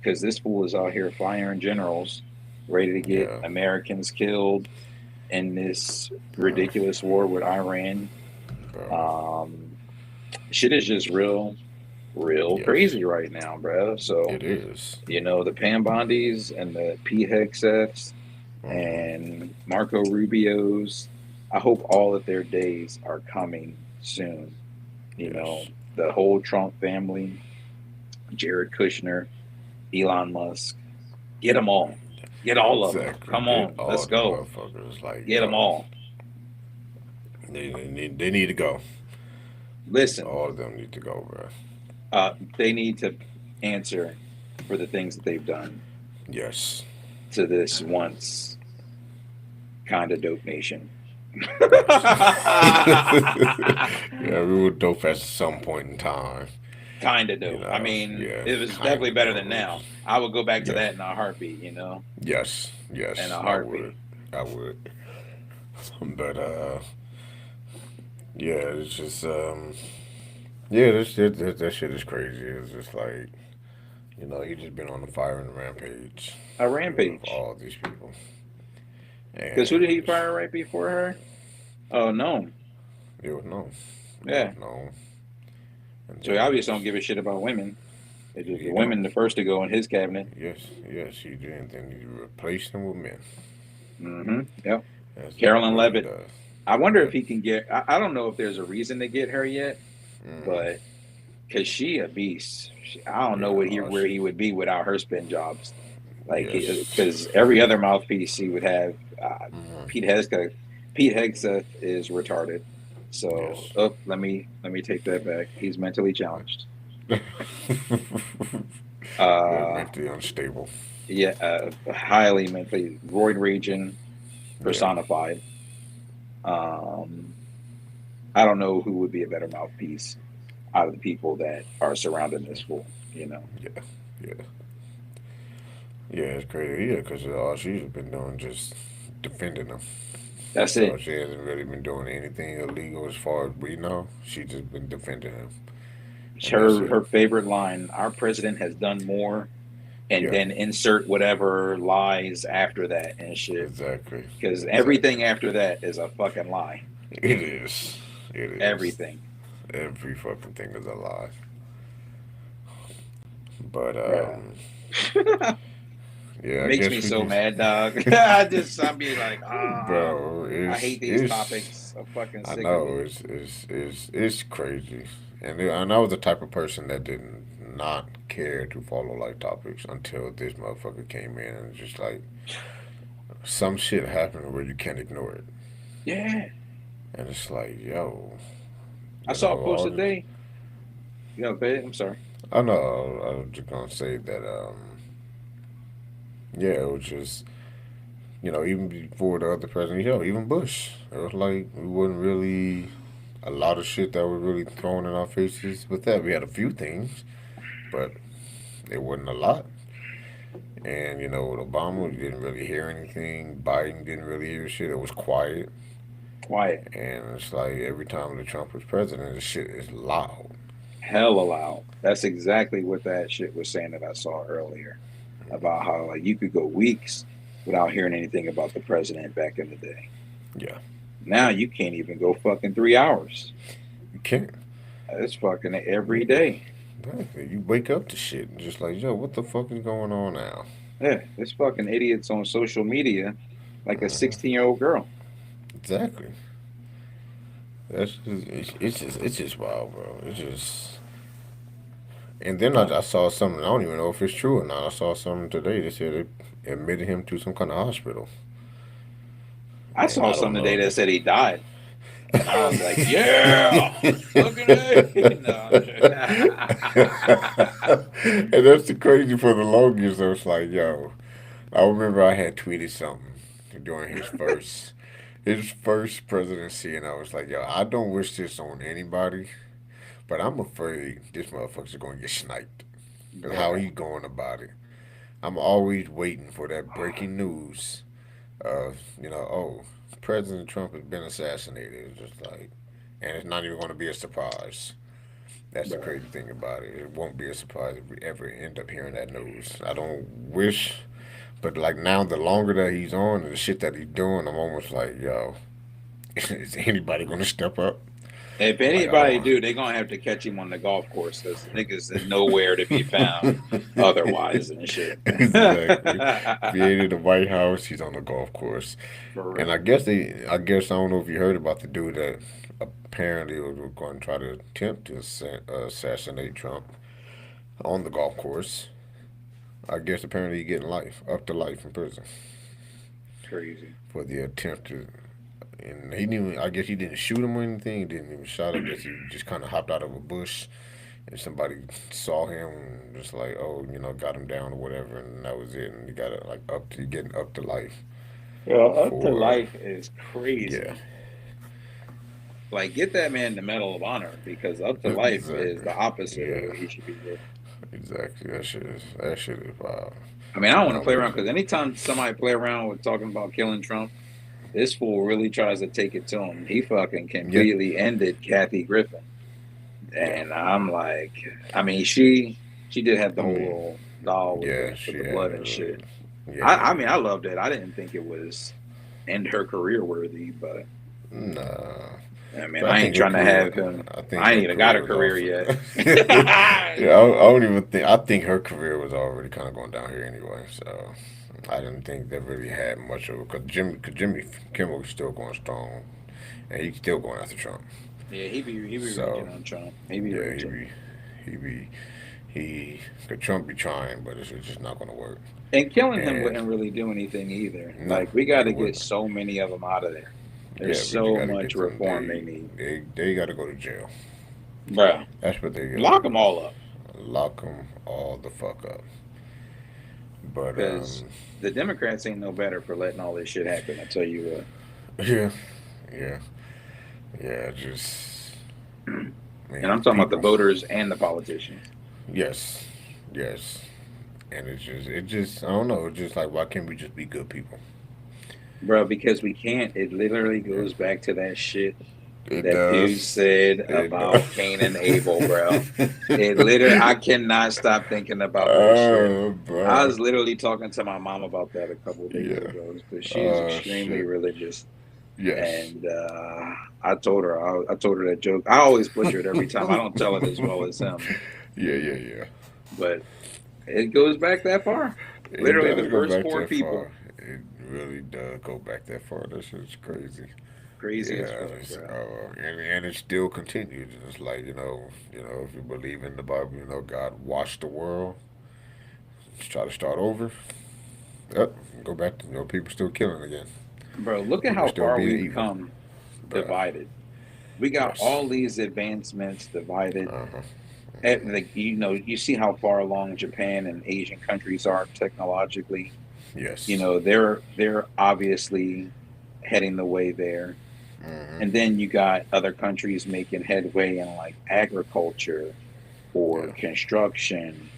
because this fool is out here firing generals, ready to get Yeah. Americans killed in this Bro. ridiculous war with Iran. Bro. Um, Shit is just real Yes. crazy right now, bro. So It is. the Pam Bondis and the P Hexeths Hmm. and Marco Rubios. I hope all of their days are coming soon. You know, Yes. the whole Trump family, Jared Kushner, Elon Musk, get them all. Get all of them. Exactly. Come Get on, all let's the go. motherfuckers like, Get them yo, all. they need to go. Listen, All of them need to go, bro. they need to answer for the things that they've done Yes. to this once kind of dope nation. Yes. Yeah, we were dope at some point in time. Kind of You dope. I know, mean, yeah, it was kind definitely of better than dope. now. I would go back to Yes, that in a heartbeat, you know, yes, in yes, a I would. heartbeat. I would. But, yeah, it's just, yeah, that shit is crazy. It's just like, he just been on the fire and rampage A with rampage. all these people. Because who did he And fire right before her? Oh, no. it was known. It was Yeah. known. And So he then obviously don't just, give a shit about women. It's just he the don't. women the first to go in his cabinet. Yes, yes, he did. And then he replaced them with men. Yep. That's Carolyn what he Levitt. does. I wonder if Yes. he can get. I don't know if there's a reason to get her yet, Mm-hmm. but because she a beast. I don't know Yeah, what he oh, where he would be without her spin jobs. Like yes. because every other mouthpiece he would have. Mm-hmm. Pete Hegseth. Pete Hegseth is retarded. So Yes. let me take that back. He's mentally challenged. Yeah, Uh, mentally unstable. yeah, highly mentally Royd region Yeah, personified. Um, I don't know who would be a better mouthpiece out of the people that are surrounding this fool. You know, yeah, yeah. Yeah, it's crazy. Yeah, because all she's been doing just defending them. that's So it. she hasn't really been doing anything illegal as far as we know. She's just been defending him. And that's Her it. her favorite line: "Our president has done more," and Yeah, then insert whatever lies after that and shit. exactly. Because Exactly. everything after that is a fucking lie. It is. It is. Everything, Every fucking thing is a lie. But, bruh. yeah, I Makes me guess we so can. mad, dog. I'm be like, Bro, I hate these it's topics. I'm fucking I sick of know it. it's crazy, and I was the type of person that did not care to follow like topics until this motherfucker came in and just like some shit happened where you can't ignore it, Yeah, and it's like yo, I saw a post all this. today. You know, babe, I'm sorry. I know I was just gonna say that yeah, it was just even before the other president, even Bush, it was like we wasn't really a lot of shit that was really thrown in our faces. With that, we had a few things, but it wasn't a lot. And with Obama, you didn't really hear anything. Biden didn't really hear shit. It was quiet. Quiet, And it's like every time that Trump was president, the shit is loud. hell allowed. That's exactly what that shit was saying that I saw earlier about how like you could go weeks without hearing anything about the president back in the day. Yeah, Now you can't even go fucking 3 hours. you can't. It's fucking every day. Exactly. You wake up to shit and just like, yo, what the fuck is going on now? Yeah, it's fucking idiots on social media like a Hmm. 16-year-old girl. Exactly. It's just wild, bro. It's just. And then I saw something. I don't even know if it's true or not. I saw something today. They said they admitted him to some kind of hospital, I and saw I don't something today know. that said he died. And I was like, yeah, look at it. No, I'm And that's the crazy for the longest. I was like, yo, I remember I had tweeted something during his first presidency, and I was like, yo, I don't wish this on anybody, but I'm afraid this motherfucker's gonna get sniped. Cause how bruh. he going about it? I'm always waiting for that breaking news of oh, President Trump has been assassinated. It's just like, and it's not even going to be a surprise. That's the Bruh. crazy thing about it. It won't be a surprise if we ever end up hearing that news. I don't wish, but like now, the longer that he's on and the shit that he's doing, I'm almost like, yo, is anybody going to step up? If Like, anybody oh. do, they're gonna have to catch him on the golf course because niggas is nowhere to be found otherwise and shit. Exactly. If he ain't in the White House, he's on the golf course. For And real. I guess I don't know if you heard about the dude that apparently was going to try to attempt to assassinate Trump on the golf course. I guess apparently he's getting life, up to life in prison Crazy. for the attempt to. And he didn't. I guess he didn't shoot him or anything. He didn't even shot. I guess he just kind of hopped out of a bush, and somebody saw him and just like, oh, got him down or whatever, and that was it. And he got it like up to getting up to life Well, up to for. life is Yeah, crazy. Like, get that man the Medal of Honor because up to life is exactly. the opposite of Yeah, what he should be getting. exactly. That shit is wild. I mean, I don't want to Um, play around because anytime somebody play around with talking about killing Trump, this fool really tries to take it to him. He fucking yeah, completely ended Kathy Griffin, yeah. and I'm like, I mean, she did have the I whole mean, little doll yeah, with she the had blood a and shit. yeah, I yeah. mean, I loved it. I didn't think it was end her career worthy, but Nah, I mean, but I I think ain't her trying to career. have him. I think I ain't her even got career a was career also. yet. Yeah, I don't even think. I think her career was already kind of going down here anyway. So I didn't think that really had much of it because Jimmy Kimmel was still going strong, and he's still going after Trump. Yeah, he be So reaching on Trump. He be yeah, reaching. he be he could Trump be trying, but it's just not going to work. And killing him And wouldn't really do anything either. no, Like we got it to get wouldn't. so many of them out of there. There's Yeah, we just so got to much get them. reform they need, They got to go to jail. bruh. That's what they got to Lock them do. all up Lock them all the fuck up. But because the Democrats ain't no better for letting all this shit happen. I tell you what. yeah, yeah, yeah. Just I And I'm mean, talking about the people. voters and the politicians, Yes, yes. And it just I don't know. It's just like why can't we just be good people? bro. Because we can't. It literally Yeah, goes back to that shit it that dude does. said It does. about Cain and Abel, bro. It literally, I cannot stop thinking about that shit. I Bro. was literally talking to my mom about that a couple of days Yeah. ago because she is Oh extremely shit. religious, Yes. and I told her that joke. I always butcher it every time. I don't tell it as well as him, Yeah, yeah, yeah. but it goes back that far. It Literally, the does go first back four that people. far. It really does go back that far. That shit's crazy. Crazy as Yeah, fuck, bro. and it still continues. It's like if you believe in the Bible, God washed the world. Just try to start over. Yep, go back to people still killing again. Bro, look at People how still far being we've evil, come bruh. divided. We got Yes. all these advancements divided. Uh huh. Like you see how far along Japan and Asian countries are technologically. Yes. They're obviously heading the way there. Hmm. And then you got other countries making headway in like agriculture or Yeah. construction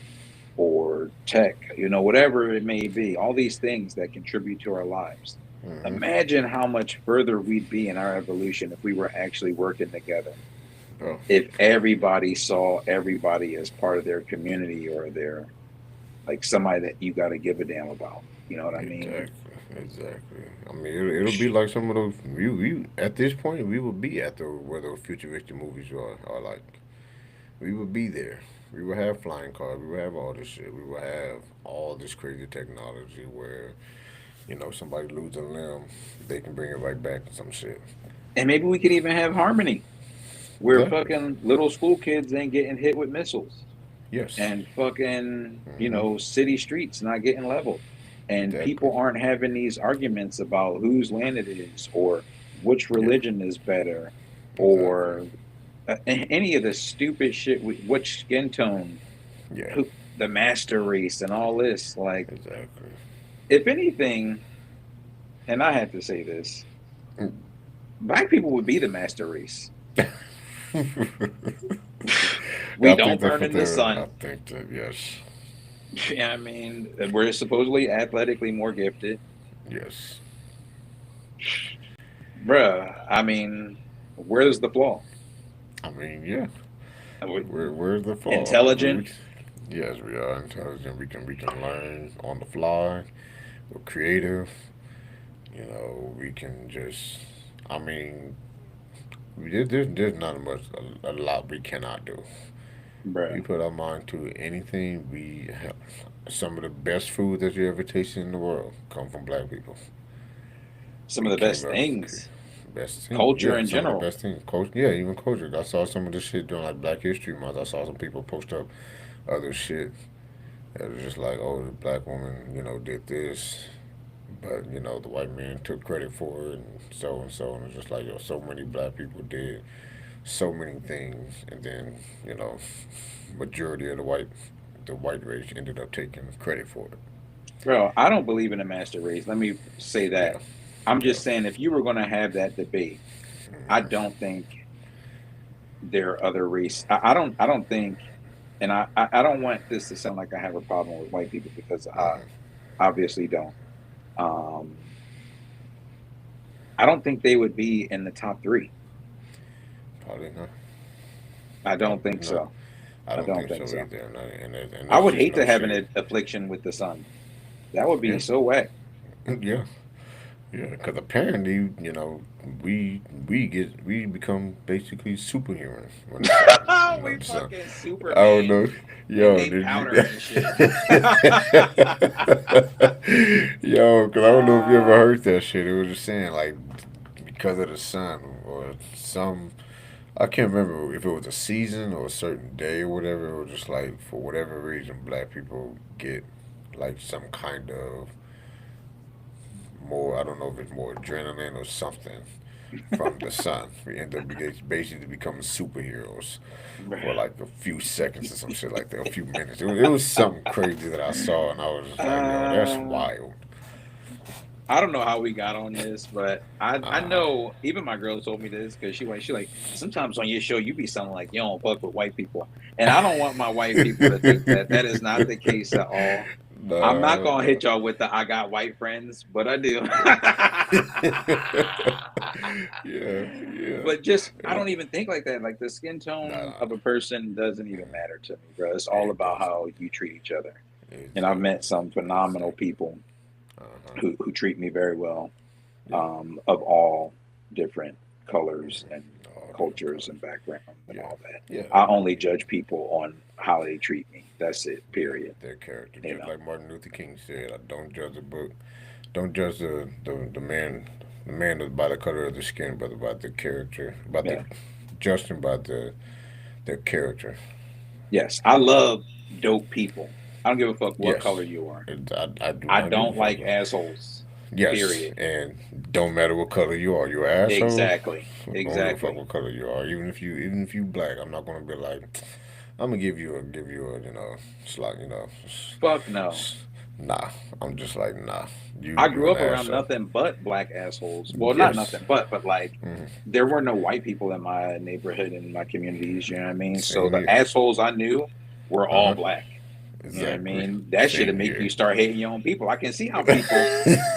or tech, whatever it may be, all these things that contribute to our lives. Hmm. Imagine how much further we'd be in our evolution if we were actually working together. Oh, If everybody saw everybody as part of their community or their like somebody that you got to give a damn about. You know what I mean? exactly. Exactly. I mean, it'll be like some of those. We at this point we will be at the where those futuristic movies are like. We would be there. We would have flying cars. We would have all this shit. We would have all this crazy technology where somebody lose a limb, they can bring it right back to some shit. And maybe we could even have harmony where Exactly. fucking little school kids ain't getting hit with missiles Yes. and fucking, Hmm. city streets not getting leveled. And Exactly. people aren't having these arguments about whose land it is or which Yeah. religion is better Exactly. or any of the stupid shit, which skin tone, Yeah. who, the master race, and all this. Like, Exactly. if anything, and I have to say this, Mm. black people would be the master race. We I don't think that's burn what in the they're. sun. I think that yes, Yeah, I mean, we're supposedly athletically more gifted. yes. Bruh, I mean, where's the flaw? I mean, yeah. We're Where's the flaw? intelligent. Yes, we are intelligent. We can learn on the fly. We're creative. We can just. I mean, there's not much a lot we cannot do. We Bruh. put our mind to anything. We have some of the best food that you ever tasted in the world come from black people. Some of We the came best up things, best thing. culture Yeah, in some of the general. best things. Coach, yeah, even culture. I saw some of the shit during like Black History Month. I saw some people post up other shit that was just like, oh, the black woman, did this, but the white man took credit for it, and so and so. And it's just like, yo, so many black people did so many things, and then you know, majority of the white race ended up taking credit for it. Bro, I don't believe in a master race. Let me say that. Yeah, I'm yeah. just saying, if you were going to have that debate, I don't think there are other race. I don't think, and I don't want this to sound like I have a problem with white people because I obviously don't. Um, I don't think they would be in the top three. Probably not. I don't Probably think not. so. I I don't don't think think so so. either, and I that's would just hate no to have shade. an affliction with the sun. That would be Yeah, so whack. yeah, yeah. Because apparently, we become basically superhuman when the sun, We the sun. fucking I don't Superman know. and Yo, they did you? powder and shit. Yo, because I don't know if you ever Ah, heard that shit. It was just saying, like, because of the sun or some. I can't remember if it was a season or a certain day or whatever. It was just like, for whatever reason, black people get, like, some kind of more, I don't know if it's more adrenaline or something from the sun. We end up basically becoming superheroes for bruh. like a few seconds or some shit like that, a few minutes. It was something crazy that I saw, and I was just like, yo, that's Uh, wild. I don't know how we got on this, but I Uh, know even my girl told me this because she like sometimes on your show you be sounding like you don't fuck with white people, and I don't want my white people to think that that is not the case at all. I'm not nah, gonna nah. hit y'all with the I got white friends, but I do. Yeah, yeah. But just I Yeah. don't even think like that. Like the skin tone Nah, of a person doesn't even matter to me, bro. It's all it about doesn't. how you treat each other. And I've Exactly. met some phenomenal Exactly. people Uh-huh. who treat me very well, Yeah. of all different colors and All different cultures colors. and backgrounds and Yeah. all that. Yeah. I only judge people on how they treat me. That's it. Yeah. Period. Their character. You Just know. like Martin Luther King said, I don't judge a book. Don't judge the man by the color of the skin, but by the character. About the Yeah. judge them by their character. Yes. I love dope people. I don't give a fuck what Yes. color you are. I do I not give a don't fuck. like assholes. Yes, Period. and don't matter what color you are. You an asshole. Exactly. Don't give a fuck Exactly. what color you are. Even if you black, I'm not gonna be like, I'm gonna give you a slot. Fuck no. Nah. I'm just like, nah. I You grew an up around asshole. nothing but black assholes. Well, not Yes. nothing but like there were no white people in my neighborhood and my communities, you know what I mean? So Same the here. assholes I knew were Uh all huh. black. You know what I Exactly. mean? That should Same make here. you start hating your own people. I can see how people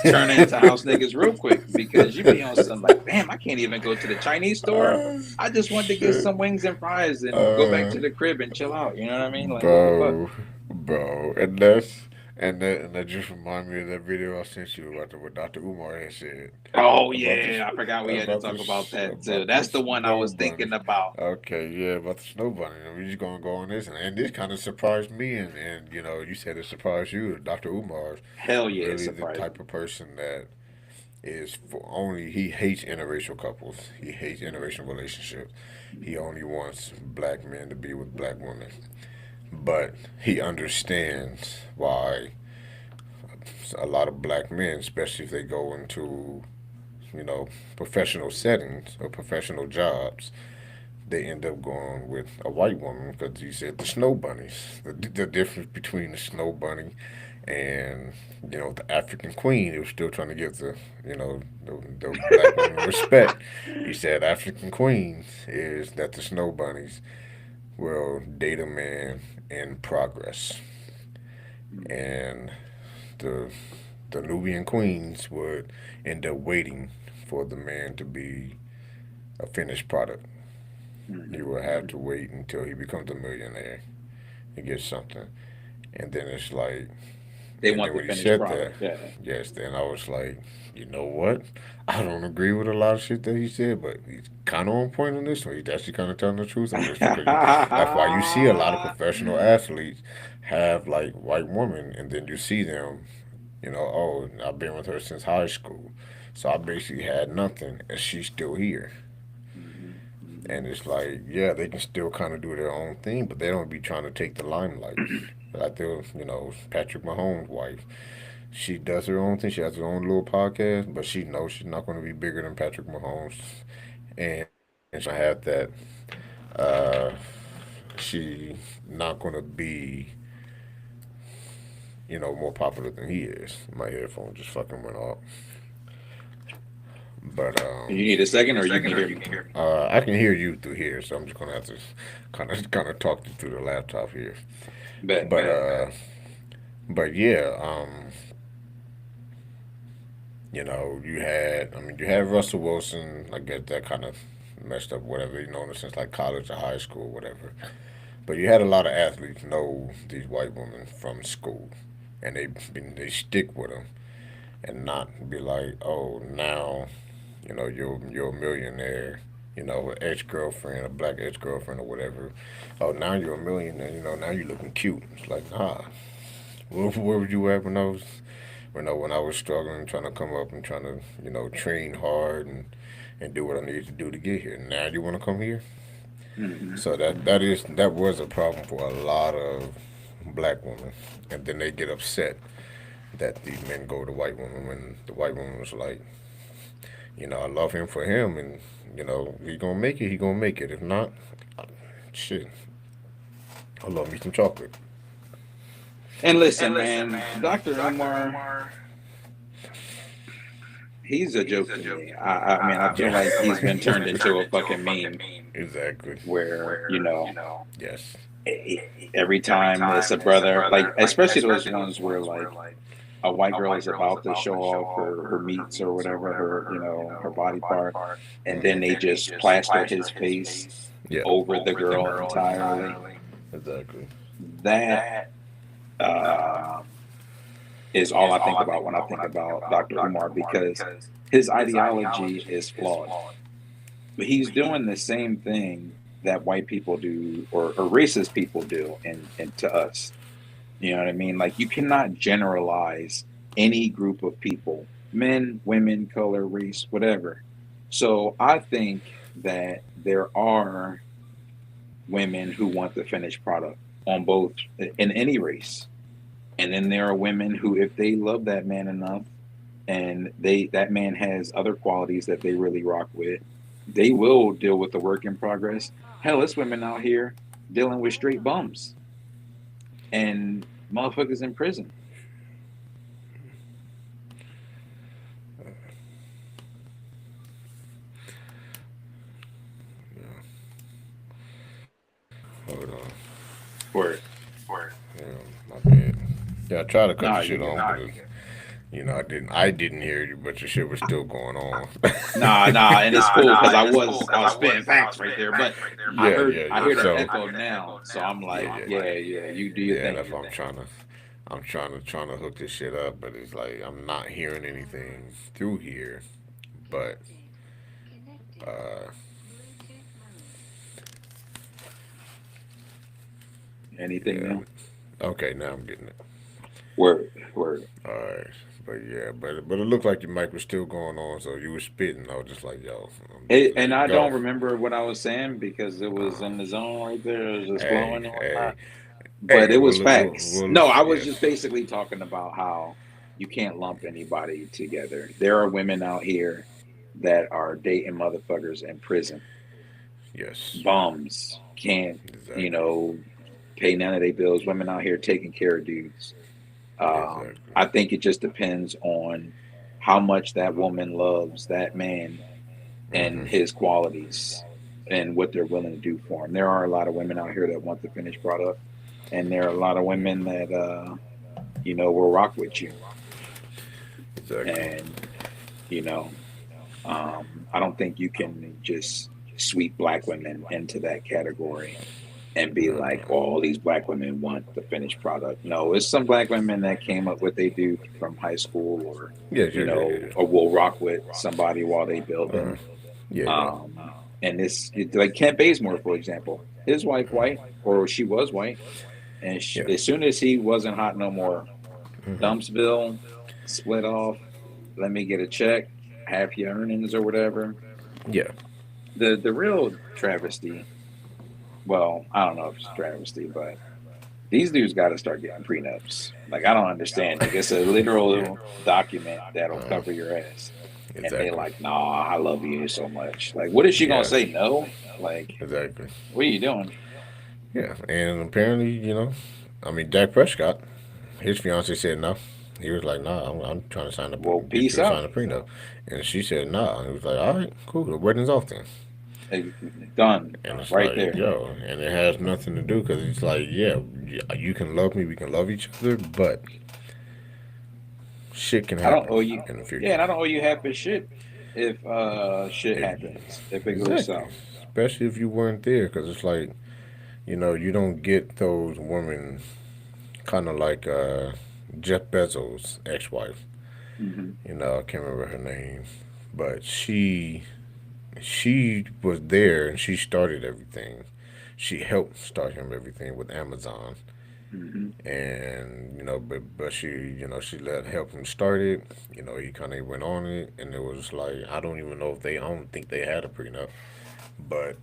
turn into house niggas real quick because you be on some like, damn, I can't even go to the Chinese store. I just want to get Shit. some wings and fries and go back Uh, to the crib and chill out. You know what I mean? Like, what the fuck? bro, bro, and that just reminded me of that video I sent you about what Dr. Umar had said Oh about yeah, I forgot we had to talk about that too. the That's the one I snow was bunny. thinking about. Okay, yeah, about the snow bunny. And we just gonna go on this, and this kind of surprised me, and you said it surprised you. Dr. Umar is Hell yeah, it really the surprised type me. of person that is for only he hates interracial couples. He hates interracial relationships. He only wants black men to be with black women. But he understands why a lot of black men, especially if they go into, professional settings or professional jobs, they end up going with a white woman because he said the snow bunnies. The difference between the snow bunny and the African queen, he was still trying to give the black woman respect. He said African queens is that the snow bunnies will date a man in progress, and the the Nubian queens would end up waiting for the man to be a finished product. You will have to wait until he becomes a millionaire and get something, and then it's like They And want then the when you finished said that, product. Yeah. yes, then I was like, you know what? I don't agree with a lot of shit that he said, but he's kind of on point on this one. He's actually kind of telling the truth on this one because that's why you see a lot of professional athletes have like white women, and then you see them, oh, I've been with her since high school, so I basically had nothing, and she's still here. Hmm. And it's like, yeah, they can still kind of do their own thing, but they don't be trying to take the limelight. Like Patrick Mahomes' wife. She does her own thing. She has her own little podcast, but she knows she's not going to be bigger than Patrick Mahomes, and she's gonna have that. Uh, she not going to be, more popular than he is. My headphone just fucking went off. But You need a second, or you can hear me? I can hear you through here, so I'm just gonna have to kind of talk you through the laptop here. Bet, But bet. but yeah, you had Russell Wilson. I guess that kind of messed up whatever since like college or high school, whatever. But you had a lot of athletes know these white women from school, and they stick with them and not be like, oh, now, you're a millionaire, an ex girlfriend, a black ex girlfriend or whatever. Oh, now you're a millionaire. Now you're looking cute. It's like, nah. Where were you at when I was when I was struggling, trying to come up and trying to, train hard and do what I needed to do to get here. Now you want to come here? Hmm. So that was a problem for a lot of black women, and then they get upset that these men go to white women when the white woman was like, I love him for him, and he gonna make it. He gonna make it. If not, shit, I love me some chocolate. And listen, man, Dr. Umar, he's a joke to me. I mean, I feel like he's been turned into a fucking meme Exactly. where, Yes. every time it's a brother, like, especially those ones where, like, a white girl is about to show off her meats or whatever, her body part, and then they just plaster his face Yeah. over the girl entirely. Exactly. That um, is all I think about when I think about Dr. Umar, because his ideology is flawed. But he's doing the same thing that white people do, or racist people do, and to us. You know what I mean? Like, you cannot generalize any group of people, men, women, color, race, whatever. So I think that there are women who want the finished product on both, in any race. And then there are women who, if they love that man enough, and that man has other qualities that they really rock with, they will deal with the work in progress. Hell, it's women out here dealing with straight bums and motherfuckers in prison. Hold on. Word. Yeah, my bad. Yeah, I tried to cut Nah, the you shit good. on, but I didn't hear you, but the shit was still going on. Nah, and it's cool because I was spitting facts right there, but Yeah, yeah, I yeah. hear the So echo now, so I'm yeah, like, yeah, yeah, yeah, you do your yeah. thing. That's what I'm trying to hook this shit up, but it's like I'm not hearing anything through here. But uh, Anything yeah. now? Okay, now I'm getting it. Word, word. All right. But yeah, but it looked like your mic was still going on, so you were spitting. I was just like, yo, I'm just And letting it I go. don't remember what I was saying because it was Uh, in the zone right there. It was just hey, flowing and hey, whatnot. But hey. it We'll was look. facts. We'll No, I was yes, just basically talking about how you can't lump anybody together. There are women out here that are dating motherfuckers in prison, yes, bums, can't, you exactly, know, pay none of their bills. Women out here taking care of dudes. exactly. I think it just depends on how much that woman loves that man and Hmm. his qualities and what they're willing to do for him. There are a lot of women out here that want the finished product, and there are a lot of women that will rock with you. Exactly. And you know, I don't think you can just sweep black women into that category. and be like, oh, all these black women want the finished product. No, it's some black women that came up what they do from high school, or Yeah, yeah, yeah, yeah. or will rock with somebody while they Uh, building. yeah, yeah. And like Kent Bazemore, for example, his wife white, or she was white, and Yeah. as soon as he wasn't hot no more, Dumpsville split off. Let me get a check, half your earnings or whatever. Yeah. The real travesty. Well, I don't know if it's travesty, but these dudes got to start getting prenups. Like I don't understand. Like it's a Yeah. literal document that'll Uh, cover your ass, and they exactly. like, nah, I love you so much. Like, what is she gonna Yeah. say? No. Like, Exactly. what are you doing? Yeah. And apparently, I mean, Dak Prescott, his fiance said no. He was like, "Nah, I'm trying to Well, get peace you to sign out. a prenup," and she said, "Nah." And he was like, "All right, cool. The wedding's off then." Like, done And it's right like, there. yo, and it has nothing to do because it's like, yeah, you can love me, we can love each other, but shit can I don't happen owe you. in the Yeah, future. and I don't owe you half a shit if shit If, happens, if it goes exactly, south. especially if you weren't there, because it's like, you don't get those women kind of like Jeff Bezos' ex-wife. Hmm. I can't remember her name, but she was there and she started everything. She helped start him everything with Amazon, Hmm. and but she she let help him start it. He kind of went on it, and it was like I don't think they had a prenup, but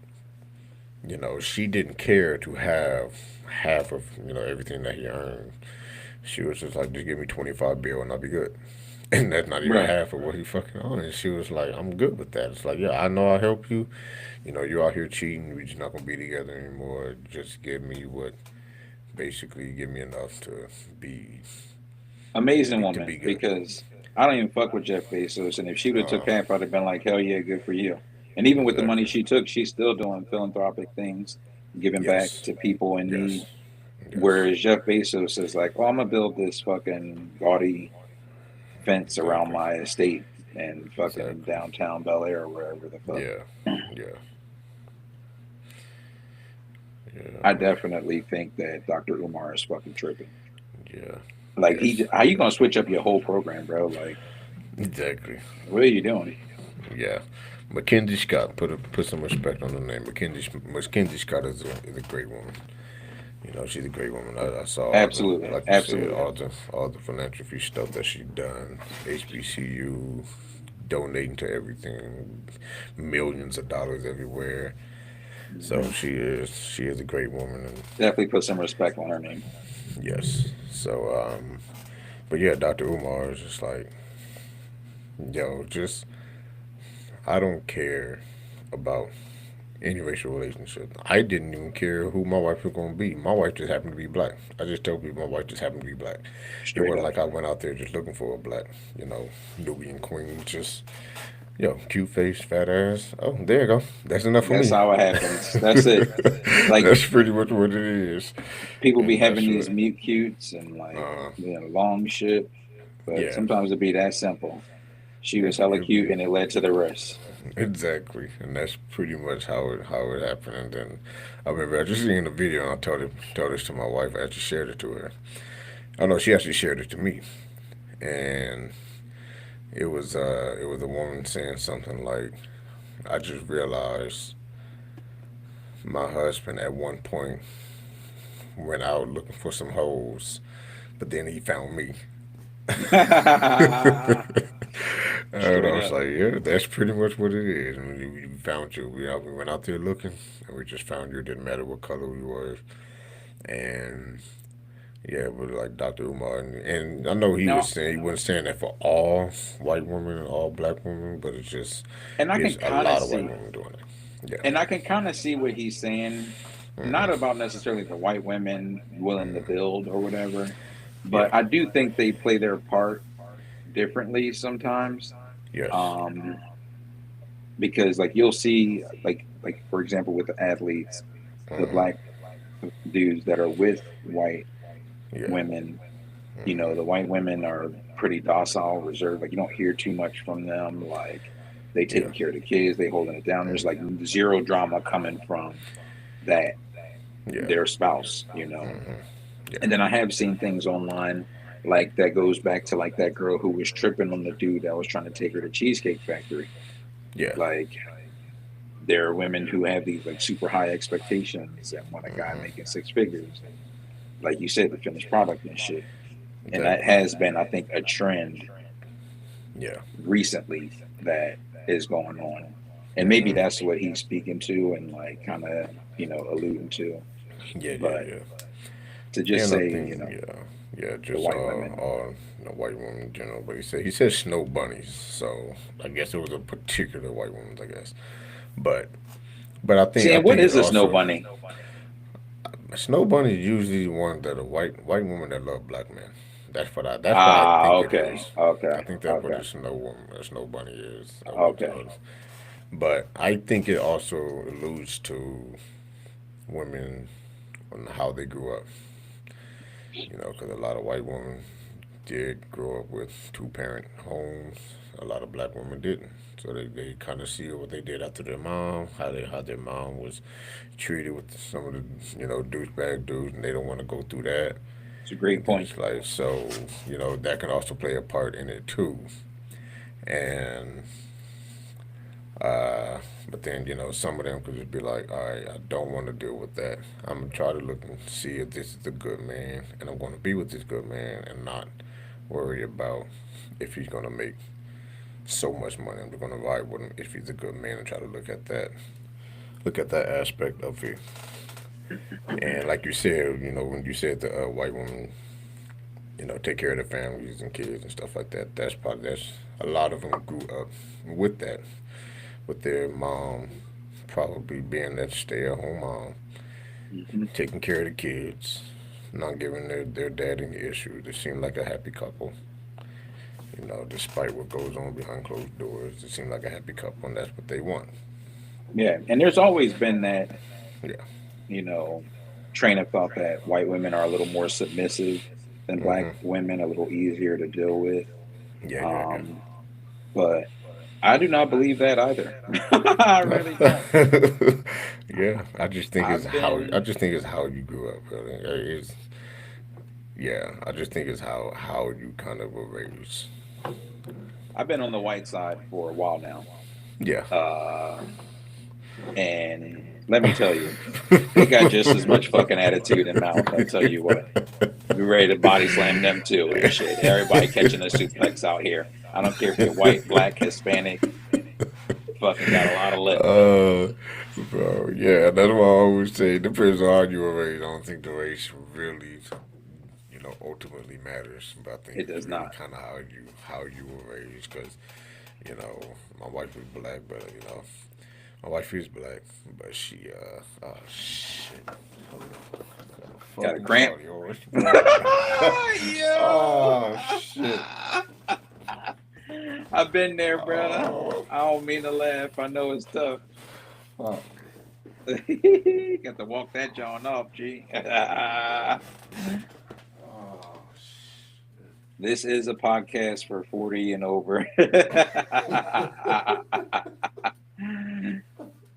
she didn't care to have half of everything that he earned. She was just like, just give me 25 bill and I'll be good. And that's not even Right. half of what he fucking on. And she was like, I'm good with that. It's like, yeah, I know I help you. You're out here cheating. We're just not gonna be together anymore. Just give me basically give me enough be Amazing to woman, be good. because I don't even fuck with Jeff Bezos, and if she would have took Uh, half, I'd have been like, hell yeah, good for you. And even with the money exactly. she took, she's still doing philanthropic things, giving back Yes. to people in Yes. need. Yes. Whereas Jeff Bezos is like, oh, I'm gonna build this fucking gaudy fence around Exactly. my estate and fucking Exactly. downtown Bel Air or wherever the fuck. Yeah. Yeah. Yeah. I definitely think that Dr. Umar is fucking tripping. Yeah. Like Yes. how you gonna switch up your whole program, bro? Like, Exactly. what are you doing? Yeah. Mackenzie Scott, put some respect on the name. Mackenzie Scott is a great woman. She's a great woman. I saw Absolutely, like you said, absolutely. all the philanthropy stuff that she done. HBCU, donating to everything, millions of dollars everywhere. So Hmm. she is a great woman, and Definitely put some respect on her name. yes. So but yeah, Dr. Umar is just like, yo, just I don't care about any racial relationship. I didn't even care who my wife was going to be. My wife just happened to be black. I just tell people my wife just happened to be black. It Straight wasn't up. like I went out there just looking for a black, Nubian queen. Just, cute face, fat ass. Oh, there you go. That's enough for That's me. how it happens. That's it. Like That's pretty much what it is. people be And having that's these what, mute cutes and like uh, long shit, but yeah. sometimes it be that simple. She Yeah, was hella it'd cute be and it led to the rest. exactly, and that's pretty much how it happened. And then I remember I just seen the video, and I told this to my wife. I actually shared it to her. I know she actually shared it to me, and it was a woman saying something like, "I just realized my husband at one point went out looking for some hoes, but then he found me." And I Straight was up. like, yeah, that's pretty much what it is. And we found you. We went out there looking, and we just found you. It didn't matter what color we were. And yeah, but like Dr. Umar, and I know Now, he wasn't saying that for all white women and all black women, but it's just, and I it's can a kind of lot of white see, women doing it. Yeah. and I can kind of see what he's saying. Not about necessarily the white women willing to build or whatever, Yeah. but I do think they play their part differently sometimes. Yes. Um, because like you'll see, like for example, with the athletes, the black dudes that are with white Yeah. women, the white women are pretty docile, reserved. Like you don't hear too much from them. Like they Yeah. taking care of the kids, they holding it down. There's like zero drama coming from that. Yeah. their spouse, Hmm. Yeah. And then I have seen things online like that goes back to like that girl who was tripping on the dude that was trying to take her to Cheesecake Factory. Yeah. Like there are women who have these like super high expectations and want a guy Hmm. making six figures and like you said, the finished product and shit. And that Exactly. has been, I think, a trend Yeah. recently that is going on. And maybe Hmm. that's what he's speaking to and like kind of, alluding to. Yeah. Yeah. But Yeah. to just And I say, think, yeah, yeah, the just white women, white women in general. But he said snow bunnies, so I guess it was a particular white woman, I guess. But I think see, I and what think is it a snow also bunny? snow bunnies usually one that are white women that love black men. That's what I Ah, think it okay, is. I okay, think that's what okay, a snow bunny is. okay. But I think it also alludes to women and how they grew up. Because a lot of white women did grow up with two-parent homes. A lot of black women didn't. So they kind of see what they did after their mom, how their mom was treated with some of the douchebag dudes, and they don't want to go through that. It's a great And then point. it's like that can also play a part in it too. And uh, but then some of them could just be like, all right, I don't want to deal with that. I'm gonna try to look and see if this is a good man, and I'm gonna be with this good man, and not worry about if he's gonna make so much money. I'm gonna vibe with him if he's a good man and try to look at that aspect of it. And like you said, when you said the white woman, take care of their families and kids and stuff like that. That's a lot of them grew up with that, with their mom probably being that stay-at-home mom, Hmm. taking care of the kids, not giving their dad any issues. They seem like a happy couple. Despite what goes on behind closed doors, they seem like a happy couple, and that's what they want. Yeah, and there's always been that, Yeah. you know, train of thought that white women are a little more submissive than black Hmm. women, a little easier to deal with. Yeah, yeah, yeah. Um, but I do not believe that either. I really don't. Yeah, I just think it's I've how I been just think it's how you grew up. Really. It's Yeah, I just think it's how you kind of were raised. I've been on the white side for a while now. Yeah. Uh, and let me tell you, they got just as much fucking attitude and mouth. I tell you what. Be ready to body slam them too and shit. Everybody catching a suplex out here. I don't care if you're white, black, Hispanic, fucking got a lot of lip. uh, Bro, yeah, that's why I always say it depends on how you were raised. I don't think the race really, ultimately matters. But I think It it's does really not. kind of how you were raised. Because you know, my wife was black, but my wife is black, but she oh shit, hold on, got a Got a fucking cramp. call, yo, what's wrong? Yo. Oh shit. I've been there, brother. Oh I don't mean to laugh. I know it's tough. fuck. Got to walk that John off, G. Oh shit. This is a podcast for 40 and over.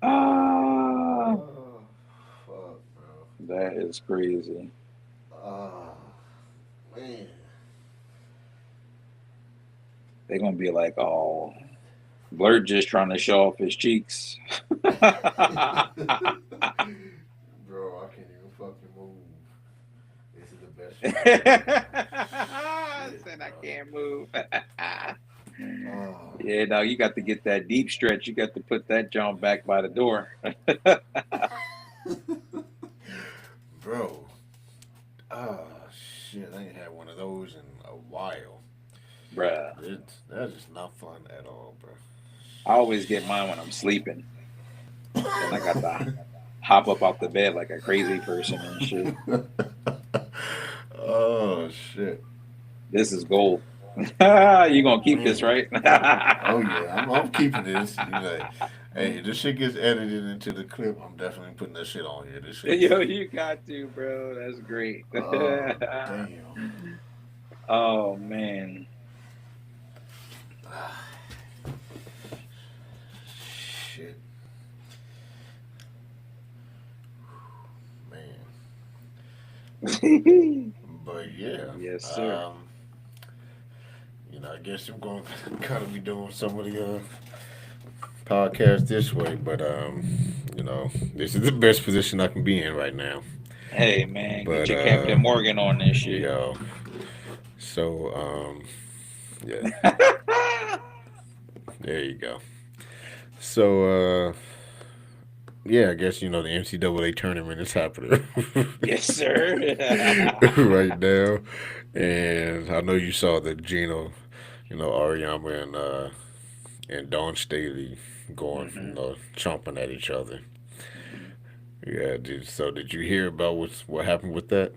Ah, Oh fuck, bro. that is crazy. Oh man. They're gonna be like, "Oh, Blurt just trying to show off his cheeks." Bro, I can't even fucking move. This is the best shit I ever did. I Shit, said I bro. can't move. Oh. Yeah, no, you got to get that deep stretch. You got to put that jump back by the door, Bro. Oh shit, I ain't had one of those in a while. bruh. That is not fun at all, bro. I always get mine when I'm sleeping. Then I got to hop up off the bed like a crazy person and shit. Oh shit. This is gold. You gonna keep this, Man. right? Oh yeah, I'm keeping this. You know, hey, if this shit gets edited into the clip, I'm definitely putting that shit on here. This shit is Yo, funny. you got to, bro. That's great. Oh damn. Oh man. Shit, man. But yeah, Yes, sir. um, I guess I'm going to kind of be doing some of the podcast this way, but this is the best position I can be in right now. Hey, man, get But your Captain Morgan on this shit. yo, so yeah, there you go. So yeah, I guess the NCAA tournament is happening Yes, sir. right now, and I know you saw the Gino, Ariama and Dawn Staley going, hmm chomping at each other. hmm Yeah, did you hear about what happened with that?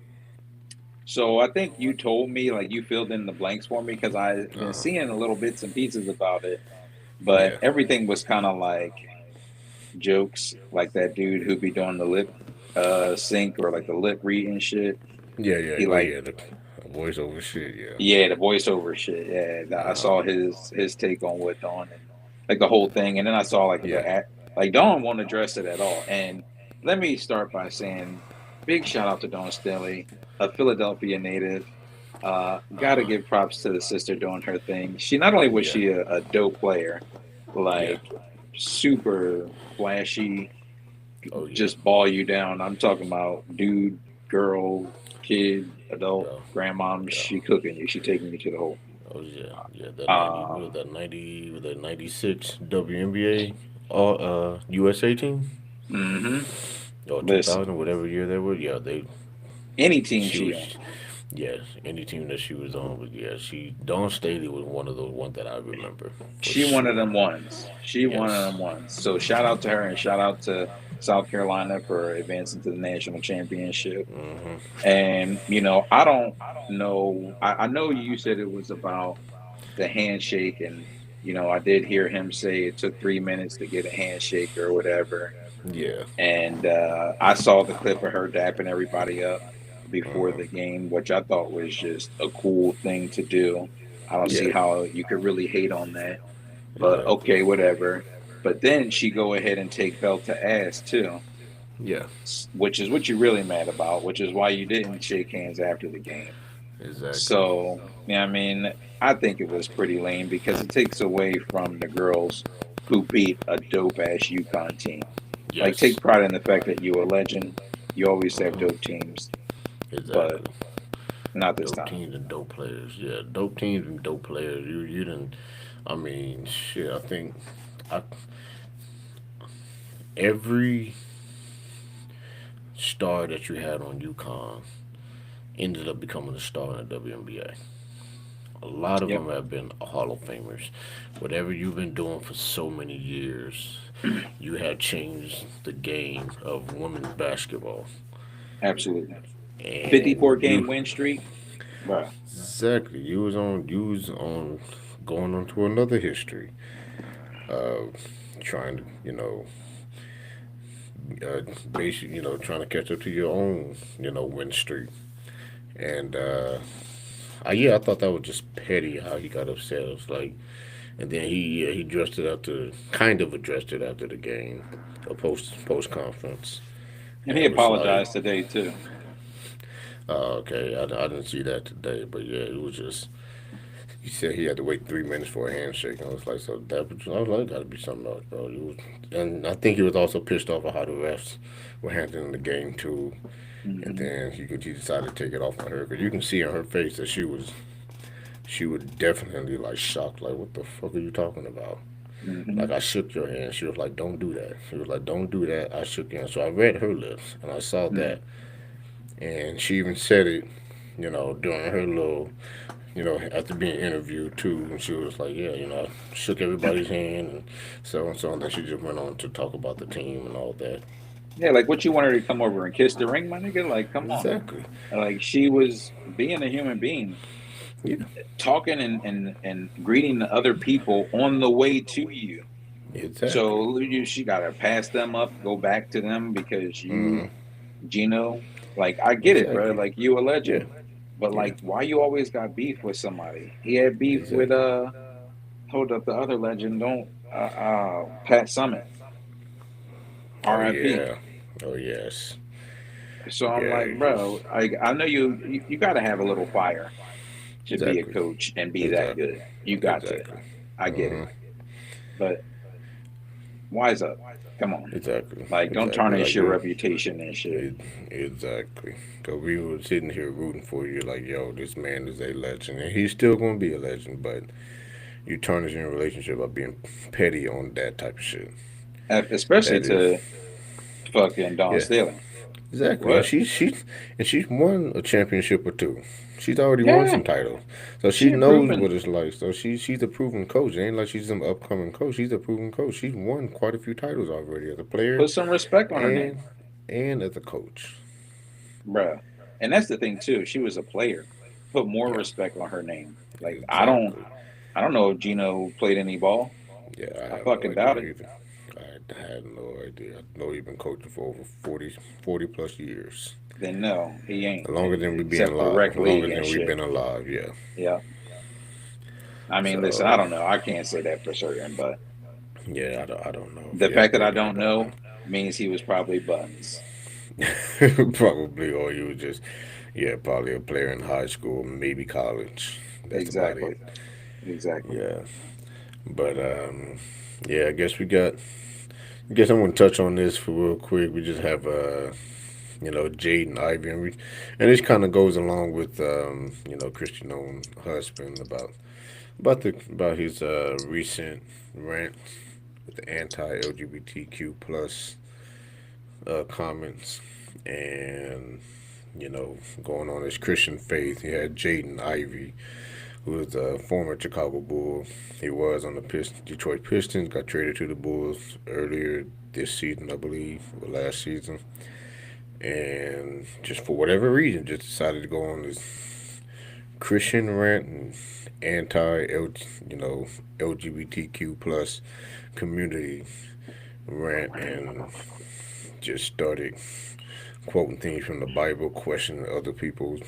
So I think you told me, like, you filled in the blanks for me because I've been Uh, seeing a little bits and pieces about it, but yeah, everything was kind of like jokes, like that dude who be doing the lip sync or like the lip reading shit. yeah, yeah. He Oh like, yeah, the voiceover shit. Yeah. yeah, the voiceover shit. Yeah, I saw his take on what Dawn and like the whole thing, and then I saw like Yeah. like Dawn won't address it at all. And let me start by saying, big shout out to Dawn Staley, a Philadelphia native. Got to Uh-huh. give props to the sister doing her thing. She not only was Yeah. she a dope player, Yeah. like super flashy, Oh yeah. just ball you down. I'm talking about dude, girl, kid, adult, Yeah. grandmom. Yeah. She cooking you. She taking you to the hole. Oh yeah. Yeah. That 90. What was Um, that 90? Was that 96 WNBA all USA team? hmm Or Listen, 2000, whatever year they were. Yeah. They. any team She she was. on, Yes. Any team that she was on. But yeah. She. Dawn Staley was one of those ones that I remember for she one of sure. them ones. She one of Yes. them ones. So shout out to her and shout out to South Carolina for advancing to the national championship. Mm-hmm. And I don't know. I know you said it was about the handshake, and I did hear him say it took 3 minutes to get a handshake or whatever. Yeah. And I saw the clip of her dapping everybody up before Uh-huh. the game, which I thought was just a cool thing to do. I don't see Yeah. how you could really hate on that, but Exactly. okay, whatever. But then she go ahead and take belt to ass too, Yeah. which is what you're really mad about, which is why you didn't shake hands after the game. Exactly. So, yeah, I mean, I think it was pretty lame because it takes away from the girls who beat a dope ass UConn team. Like, Yes. take pride in the fact that you're a legend. You always have Uh-huh. dope teams, but Exactly. not this Dope time. teams and dope players. Yeah, dope teams and dope players. You didn't. I mean, shit. I think I, every star that you had on UConn ended up becoming a star in the WNBA. A lot of Yep, them have been Hall of Famers. Whatever you've been doing for so many years, you have changed the game of women's basketball. absolutely. And 54 game win streak, bruh. exactly, you was on going on to another history of trying to, basically, trying to catch up to your own, win streak. And yeah, I thought that was just petty how he got upset. It was like, and then he addressed it after, kind of addressed it after the game, a post conference, And and he it was like, apologized today, too. okay, I didn't see that today, but yeah, it was just. He said he had to wait 3 minutes for a handshake. And I was like, so that I was like, got to be something else, bro. It was, and I think he was also pissed off at how the refs were handling the game too. And hmm then he decided to take it off on her because you can see on her face that she was definitely like shocked. Like, what the fuck are you talking about? hmm Like, I shook your hand. She was like, don't do that. She was like, don't do that. I shook your hand. So I read her lips and I saw hmm that. And she even said it, during her little, after being interviewed too. And she was like, yeah, I shook everybody's hand and so and so. And then she just went on to talk about the team and all that. Yeah, like what you want her to come over and kiss the ring, my nigga? Like, come on. Exactly. Like, she was being a human being, Yeah. talking and greeting the other people on the way to you. Exactly. So she got to pass them up, go back to them because Mm-hmm. Gino, like I get it, bro. Exactly. Like you a Yeah. legend, but Yeah. like why you always got beef with somebody? He had beef with Exactly. hold up the other legend, don't Pat Summit, Oh R.I.P. yeah. Oh yes. So I'm Yeah, like, bro, I know you got to have a little fire to be a exactly, coach and be that exactly, good. You got to. exactly. I get it, Uh-huh. but wise up. Come on, Exactly, like don't exactly. tarnish Like your yo, reputation and shit. exactly. Cause we were sitting here rooting for you, like yo, this man is a legend, and he's still gonna be a legend. But you tarnishing your relationship by being petty on that type of shit. Especially That is, to fucking Dawn yeah, Staley. Like exactly. And what? she's won a championship or two. She's already won Yeah, some titles, so she she knows improving. what it's like. So she's a proven coach. It ain't like she's an upcoming coach. She's a proven coach. She's won quite a few titles already as a player Put some respect on her name, and and as a coach. bruh. And that's the thing too. She was a player. Put more Yeah, respect on her name. Like exactly. I don't know if Gino played any ball. Yeah, I I have no fucking doubt idea it. either. I had no idea. I know he's been coaching for over 40 plus years. Then no, he ain't. Longer than we been Except for alive. rec Longer league and than we've shit. been alive, yeah. Yeah. I mean, listen, I So, don't know. I can't say that for certain, but yeah, I don't know if the he ever fact that I played any don't ball. know means he was probably buns. Probably, or you was just, yeah, probably a player in high school, maybe college. That's about it. Exactly. Exactly. Yeah. But, yeah, I guess we got, I guess I'm going to touch on this for real quick. We just have, Jaden Ivey, and this kind of goes along with Christian own husband about his recent rant with the anti LGBTQ plus comments and going on his Christian faith. He had Jaden Ivey, who is a former Chicago Bull. He was on the Detroit Pistons, got traded to the Bulls earlier this season, I believe, or last season, and just for whatever reason, just decided to go on this Christian rant and anti LGBTQ plus community rant, and just started quoting things from the Bible, questioning other people's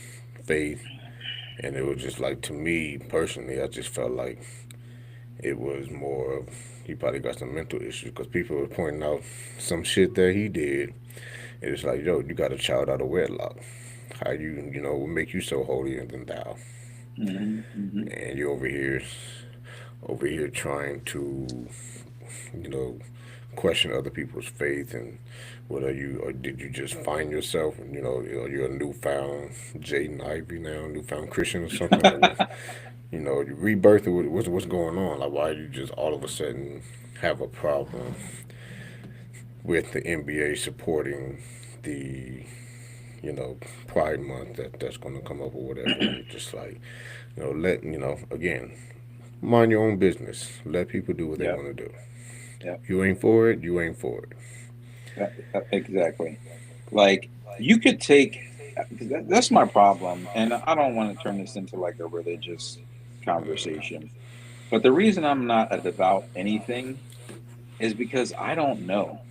faith, and it was just like, to me personally, I just felt like it was more of, he probably got some mental issues because people were pointing out some shit that he did. And it's like, yo, you got a child out of wedlock. How what make you so holier than thou? Hmm. Hmm. And you're over here trying to, you know, question other people's faith, and whether you, or did you just find yourself, and you're a newfound Jaden Ivey now, newfound Christian or something, like your rebirth, or what's going on? Like, why you just all of a sudden have a problem with the NBA supporting the Pride Month that's going to come up or whatever? And it's just like, let again, mind your own business. Let people do what they Yep. want to do. Yep. You ain't for it. You ain't for it. Exactly. Like you could take that's my problem, and I don't want to turn this into like a religious conversation. But the reason I'm not a devout anything is because I don't know.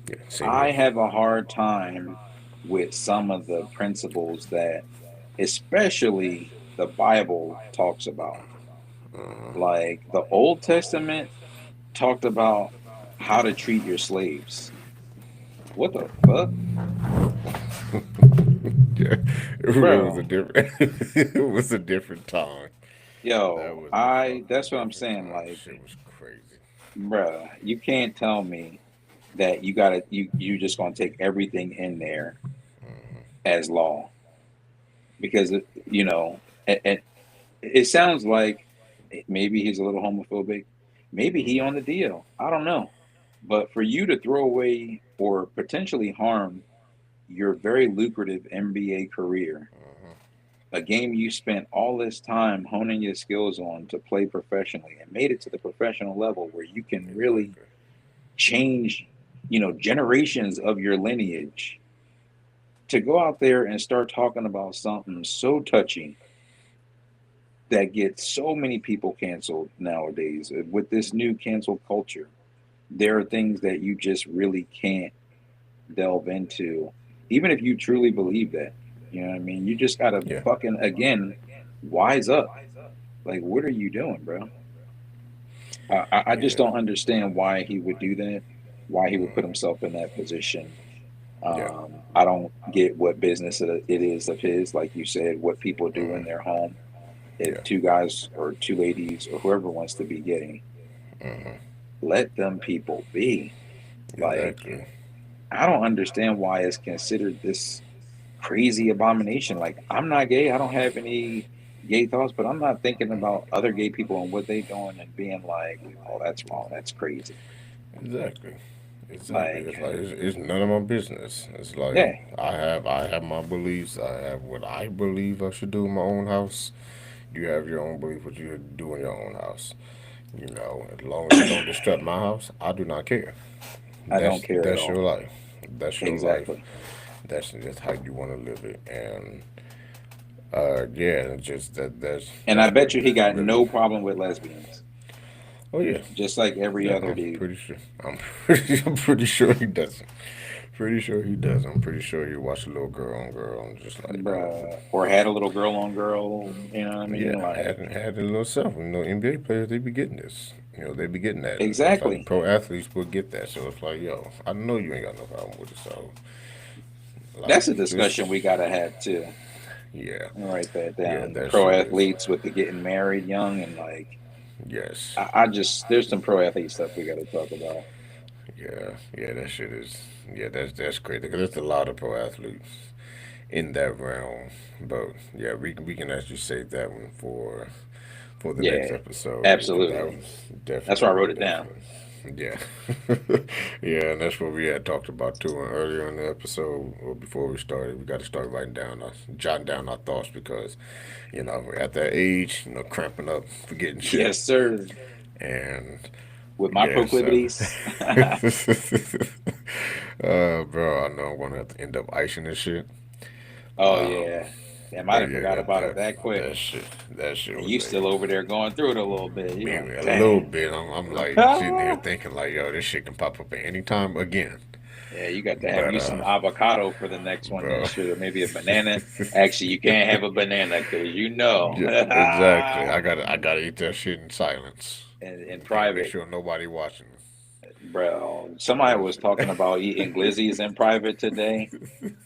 Yeah, same here. I have a hard time with some of the principles that, especially the Bible talks about. Like the Old Testament talked about how to treat your slaves. What the fuck? Yeah, it was a Bro, different. It was a different time. That yo, was a I fucking that's what I'm different saying. time. Like, Shit was crazy. bruh, you can't tell me that you just gonna take everything in there as law because it sounds like maybe he's a little homophobic, maybe he on the deal. I don't know, but for you to throw away or potentially harm your very lucrative NBA career, a game you spent all this time honing your skills on to play professionally and made it to the professional level where you can really Exactly. change, generations of your lineage, to go out there and start talking about something so touchy that gets so many people canceled nowadays with this new cancel culture. There are things that you just really can't delve into, even if you truly believe that. You know what I mean? You just gotta Yeah. fucking again wise up. Like, what are you doing, bro? I just Yeah. don't understand why he would do that, why he would put himself in that position. Yeah. I don't get what business it is of his, like you said, what people do in Mm-hmm. their home. If Yeah. two guys or two ladies or whoever wants to be gay, Mm-hmm. let them people be. Like, Exactly. I don't understand why it's considered this crazy abomination. Like, I'm not gay. I don't have any gay thoughts, but I'm not thinking about other gay people and what they doing and being like, oh, that's wrong. That's crazy. Exactly. Exactly. Like, It's like it's none of my business. It's like yeah, I have my beliefs. I have what I believe I should do in my own house. You have your own belief what you do in your own house. You know, as long as it don't disrupt my house, I do not care. I don't That's care at that's all. your life. That's your life. Exactly. That's just how you want to live it. And yeah, just And I that's what bet you he got really. no problem with lesbians, Oh yeah, just like every yeah. other dude. I'm pretty sure he doesn't. Pretty sure he does. I'm pretty sure he watched a little girl on girl and just like, yo, Bruh, or had a little girl on girl, you know what I mean? yeah, Like, had a little self. You know, NBA players they be getting this. You know, they be getting that. It's like exactly. pro athletes will get that. So it's like, yo, I know you ain't got no problem with it. So That's a like, just discussion we gotta have too. yeah, I'll write that yeah, down. The that pro shit is athletes with the getting married young and like, yes, I just there's some pro athlete stuff we gotta talk about. yeah, yeah. That shit is yeah. That's crazy because there's a lot of pro athletes in that realm. But yeah, we can actually save that one for the next Yeah, episode because that absolutely. was That's why I wrote definitely it down. definitely yeah yeah, and that's what we had talked about too earlier in the episode or before we started. We got to start writing down, jotting down our thoughts because you know we're at that age, you know, cramping up, forgetting shit, Yes, sir. and With my yeah, so. proclivities. Bro, I know I'm gonna have to end up icing this shit. Oh Um, yeah. Damn, I but done yeah, forgot about it that that quick. that shit that shit And was you still over a there going through it a little bit. You maybe like, a little dang. bit. I'm like sitting here thinking like, yo, this shit can pop up at any time again. Yeah, you got to have But you some avocado for the next one then bro, shit, or maybe a banana. Actually, you can't have a banana because you know. yeah, exactly. I gotta eat that shit in silence. In Can't make private, sure nobody watching. bro. Somebody was talking about eating glizzies in private today.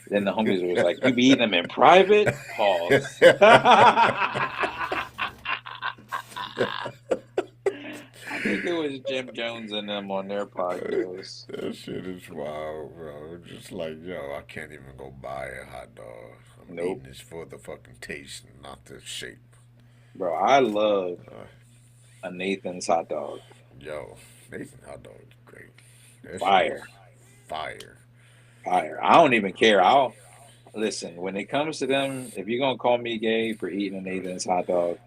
Then the homies was like, "You be eating them in private?" Pause. I think it was Jim Jones and them on their podcast. That shit is wild, bro. Just like, yo, I can't even go buy a hot dog. I'm Nope, eating this for the fucking taste, not the shape. bro. I love Uh, a Nathan's hot dog. yo, Nathan hot dog is great. That shit is Fire, fire. fire. I don't even care. I'll listen when it comes to them. If you're gonna call me gay for eating a Nathan's hot dog,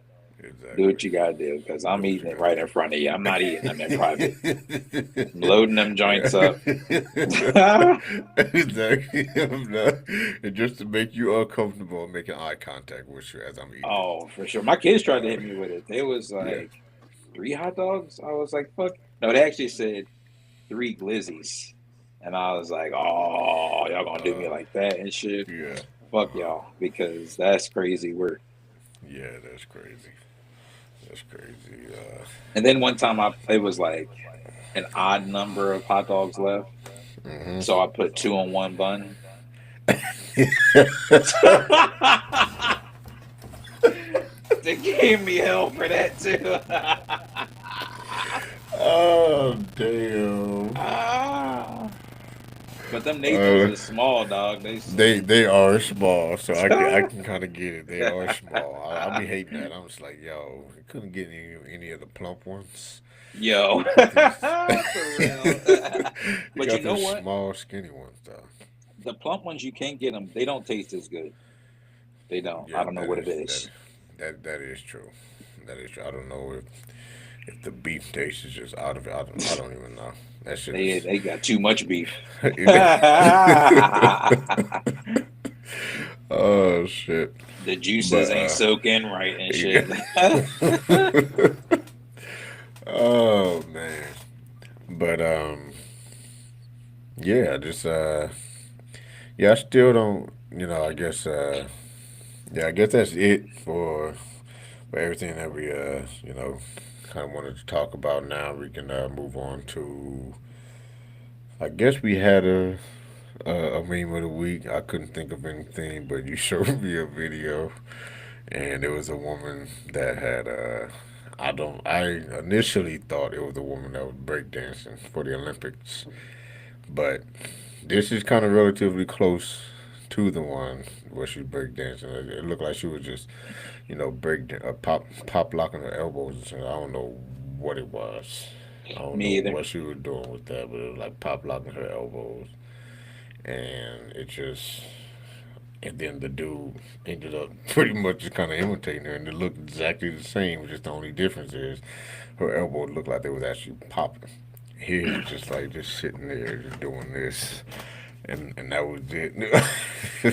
do Exactly. what you gotta do because Do I'm what you eating it gotta right do. in front of you. I'm not eating them in private. I'm loading them joints Yeah. up. Exactly. I'm not, and just to make you uncomfortable, making eye contact with you as I'm eating it. Oh, for sure. My kids tried to Uh, hit me with it. They was yeah. like 3 hot dogs. I was like, fuck. No, they actually said 3 glizzies. And I was like, oh, y'all gonna do me Uh, like that and shit. yeah. Fuck y'all, because that's crazy work. Yeah, that's crazy. That's crazy. And then one time it was like an odd number of hot dogs left. So I put two on one bun. They gave me hell for that too. Oh, damn. Ah. But them Nathans Uh, is small, dog. They they are small, so I can kind of get it. They are small. I be hating that. I'm just like, yo, you couldn't get any of the plump ones. Yo, You got these. for real. You But you got know these what? small, skinny ones though. The plump ones you can't get them. They don't taste as good. They don't. I Yeah, don't know that what it is that is. that is true. That is true. I don't know if the beef taste is just out of it. I don't even know. That shit They is. they got too much beef. Oh shit. The juices But ain't soaking right and shit. yeah. Oh man. But yeah, just yeah, I still don't, I guess yeah, I guess that's it for everything that we kind of wanted to talk about. Now we can move on to I guess we had a meme of the week. I couldn't think of anything, but you showed me a video, and it was a woman that had I don't. I initially thought it was a woman that was breakdancing for the Olympics, but this is kind of relatively close to the one where she breakdancing. It looked like she was just, pop locking her elbows. And shit. I don't know what it was. I don't Me know either. what she was doing with that, but it was like pop locking her elbows, and it just. And then the dude ended up pretty much just kind of imitating her, and it looked exactly the same. Just the only difference is her elbow looked like they was actually popping. His was just like just sitting there, just doing this, and that was it.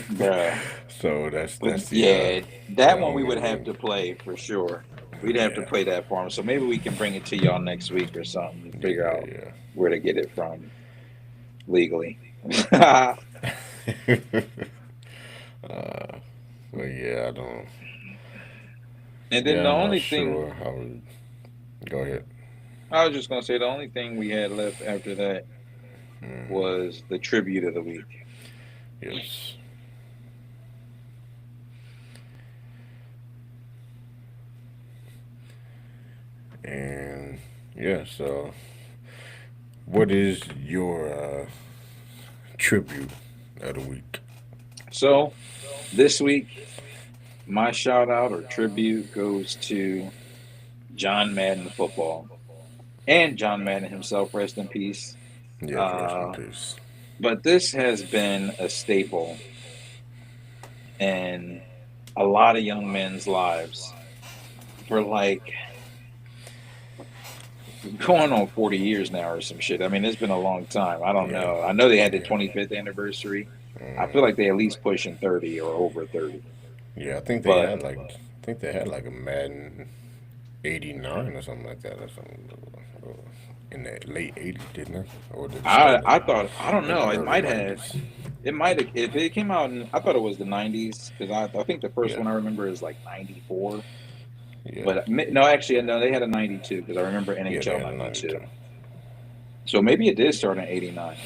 Bruh. So that's But that's yeah, the that one we only would have one. to play for sure. We'd have to Yeah, play that for them. So maybe we can bring it to y'all next week or something and figure out yeah, where to get it from legally. And yeah. uh, but yeah, I don't. then the Yeah, I'm not only thing sure how. Go ahead. I was just gonna say, the only thing we had left after that Hmm. was the tribute of the week. Yes, and yeah. So, what is your tribute of the week? So this week, my shout out or tribute goes to John Madden football and John Madden himself. Rest in peace. Yes, rest in Uh, peace. but this has been a staple in a lot of young men's lives for like going on 40 years now or some shit. I mean, it's been a long time. I don't Yeah, know. I know they had the yeah, 25th anniversary. I feel hmm like they at least pushing 30 or over 30. yeah. I think they But had like, I think they had like a Madden '89 or something like that, or something in the late '80s, didn't it? Or did it I start I thought I don't in the know. early '90s? It might have if it came out in I thought it was the 90s because I think the first Yeah, one I remember is like 94. yeah, But no, actually no, they had a 92 because I remember yeah. They NHL had a '92. 92. So maybe it did start in 89.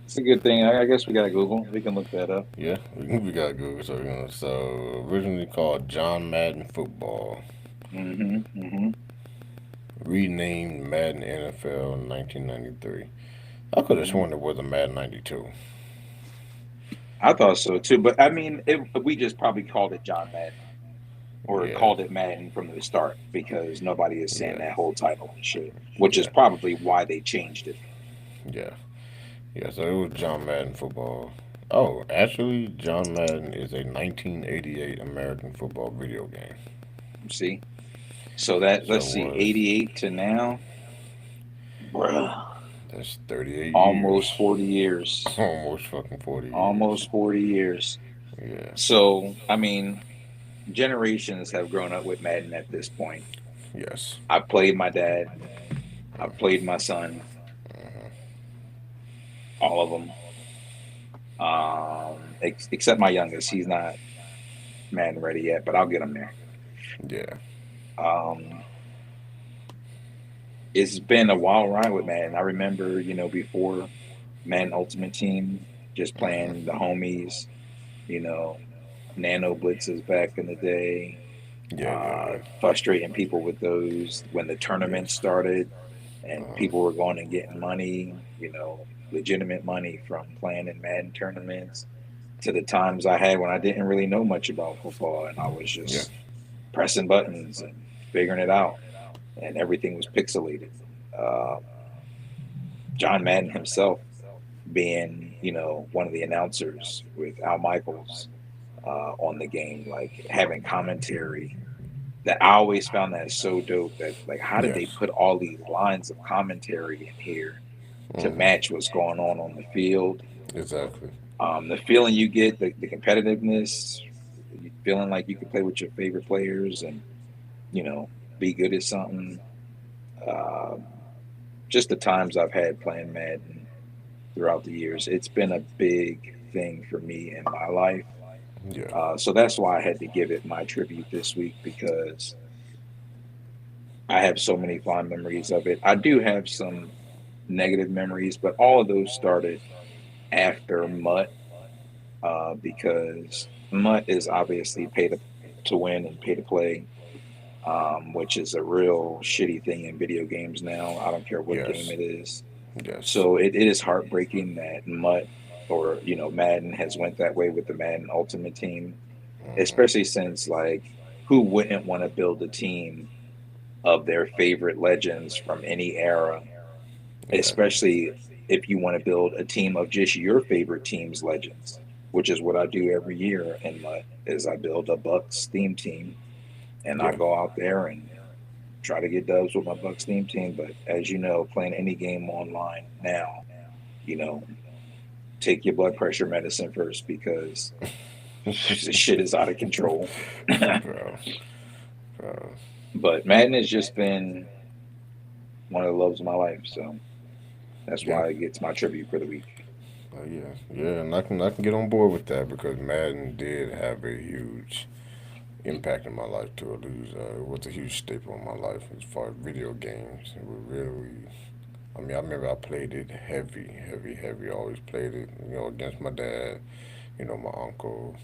It's a good thing. I guess we got to Google. We can look that up. Yeah, we got Google. So originally called John Madden Football, Hmm. renamed Madden NFL in 1993. I could have Hmm. sworn it was a Madden '92. I thought so too, but I mean, we just probably called it John Madden or Yeah, called it Madden from the start because nobody is saying yeah, that whole title and shit, which is yeah, probably why they changed it. yeah. Yeah, so it was John Madden football. Oh, actually, John Madden is a 1988 American football video game. See, so that So let's it see, was 88 to now, bruh, that's 38 almost years, 40 years, almost fucking 40 years. almost 40 years. Yeah, So I mean, generations have grown up with Madden at this point. yes, I played my dad, I played my son, all of them, except my youngest. He's not Madden ready yet, but I'll get him there. yeah, Um, it's been a wild ride with Madden. I remember, before Madden Ultimate Team, just playing the homies, you know, nano blitzes back in the day, yeah, yeah, yeah, frustrating people with those when the tournament yes, started and uh, people were going and getting money, legitimate money from playing in Madden tournaments to the times I had when I didn't really know much about football and I was yeah, just pressing buttons and figuring it out and everything was pixelated. Um, John Madden himself being, one of the announcers with Al Michaels on the game, like having commentary. That I always found that so dope. That like, how did they yes, put all these lines of commentary in here to hmm match what's going on the field? exactly, The feeling you get, the competitiveness, feeling like you can play with your favorite players and you know be good at something. Um, just the times I've had playing Madden throughout the years, it's been a big thing for me in my life. yeah, So that's why I had to give it my tribute this week because I have so many fond memories of it. I do have some negative memories, but all of those started. after Mutt, because Mutt is obviously to win and pay to play, which is a real shitty thing in video games now. I don't care what game Yes, it is. yes, So it is heartbreaking that Mutt or Madden has went that way with the Madden Ultimate Team, especially since like who wouldn't want to build a team of their favorite legends from any era, exactly. especially if you want to build a team of just your favorite team's legends, which is what I do every year in Mutt, is I build a Bucks theme team and I Yeah, go out there and try to get dubs with my Bucks theme team. But as you know, playing any game online now, you know, take your blood pressure medicine first because this shit is out of control. bro, bro. But Madden has just been one of the loves of my life, so that's Yeah, why it gets my tribute for the week. yeah, yeah, and I can get on board with that because Madden did have a huge impact in my life to lose. It was a huge staple in my life as far as video games. It was really. I mean, I remember I played it heavy, heavy, heavy. I always played it, against my dad, my uncle,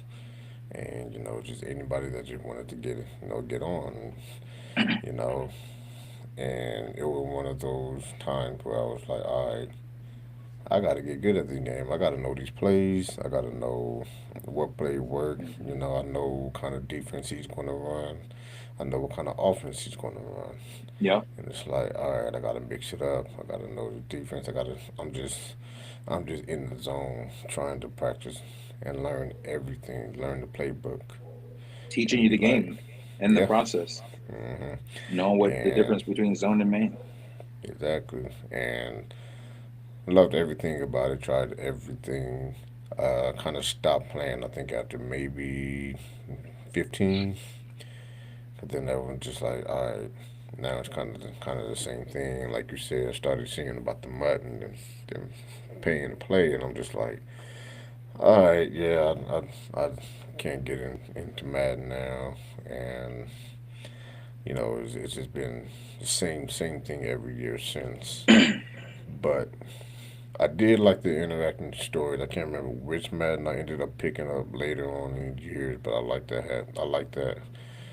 and just anybody that just wanted to get on, you know. And it was one of those times where I was like, all right, I got to get good at this game. I got to know these plays. I got to know what play work. Mhm. I know what kind of defense he's going to run. I know what kind of offense he's going to run. Yep. And it's like, all right, I got to mix it up. I got to know the defense. I'm just in the zone trying to practice and learn everything, learn the playbook, Teaching and you be the like, game and the yeah, process, hmm knowing what the and difference between zone and man. exactly, and loved everything about it. Tried everything. Kind of stopped playing. I think after maybe 15. But then everyone's just like, all right, now it's kind of the same thing. Like you said, I started singing about the Mutt and then paying to play, and I'm just like, all right, yeah, I can't get into Madden now, and it's just been the same thing every year since. But I did like the interacting stories. I can't remember which Madden I ended up picking up later on in years, but I like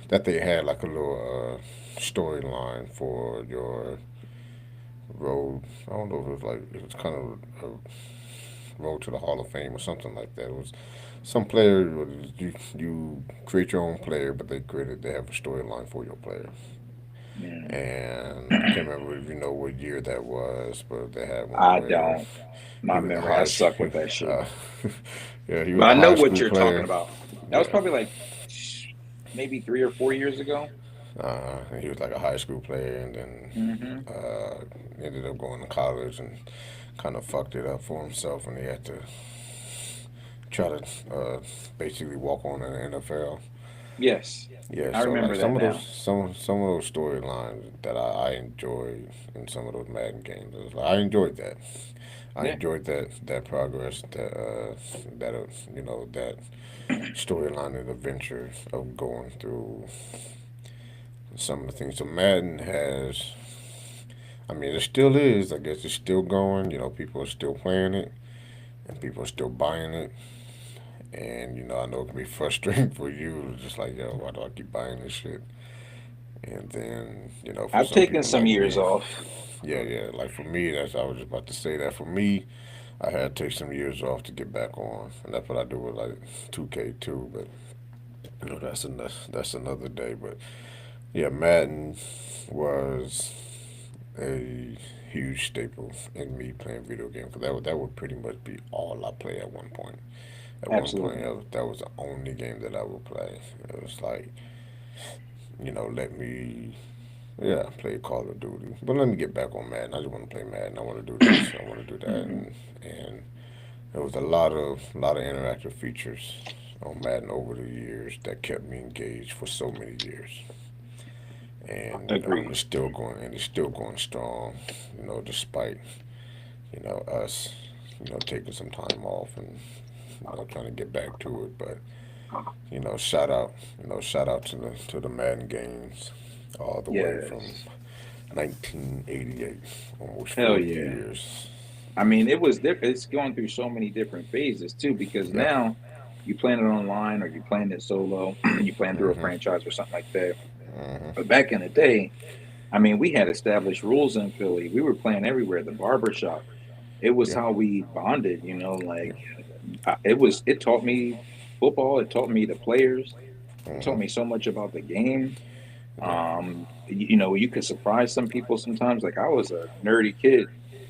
that they had like a little storyline for your road. I don't know if it was like it was kind of a road to the Hall of Fame or something like that. It was some player you create your own player, but they have a storyline for your player. Mm. And I can't remember if you know what year that was, but they had one I where don't. he My was a memory, I high, suck with that shit. uh, yeah, he was But a I know high what school you're talking player. about. That was Yeah, probably like maybe 3 or 4 years ago. and he was like a high school player, and then Hmm. ended up going to college and kind of fucked it up for himself, and he had to try to basically walk on in the NFL. Yes, Yeah, I so like remember that now. some of those storylines that I enjoyed in some of those Madden games, it was like, I enjoyed that. I Yeah, enjoyed that progress, that storyline and adventure of going through some of the things. So Madden has, I mean, it still is. I guess it's still going. People are still playing it, and people are still buying it. And I know it can be frustrating for you, just like, yo, why do I keep buying this shit? And then, for I've some taken people some like years me, off. yeah, yeah, like for me, that's I was just about to say that for me, I had to take some years off to get back on, and that's what I do with like 2K2. But that's another day. But yeah, Madden was a huge staple in me playing video games because that would pretty much be all I play at one point. At one point, Absolutely. that was the only game that I would play. It was like, let me, yeah, play Call of Duty, but let me get back on Madden. I just want to play Madden. I want to do this. I want to do that, Hmm. and there was a lot of interactive features on Madden over the years that kept me engaged for so many years. And Agreed. it's still going strong. Despite us taking some time off and trying to get back to it. But shout out to the Madden games, all the way from Yes. 1988, almost Hell 40 yeah. years. I mean, it was different. It's going through so many different phases too, because Yeah. now you playing it online or you playing it solo, you playing through a Hmm. franchise or something like that. Hmm. But back in the day, I mean, we had established rules in Philly. We were playing everywhere. The barber shop. It was Yeah. how we bonded. You know, Yeah. like it was. It taught me football. It taught me the players. It taught Hmm. me so much about the game. Yeah. You know, you could surprise some people sometimes. Like I was a nerdy kid.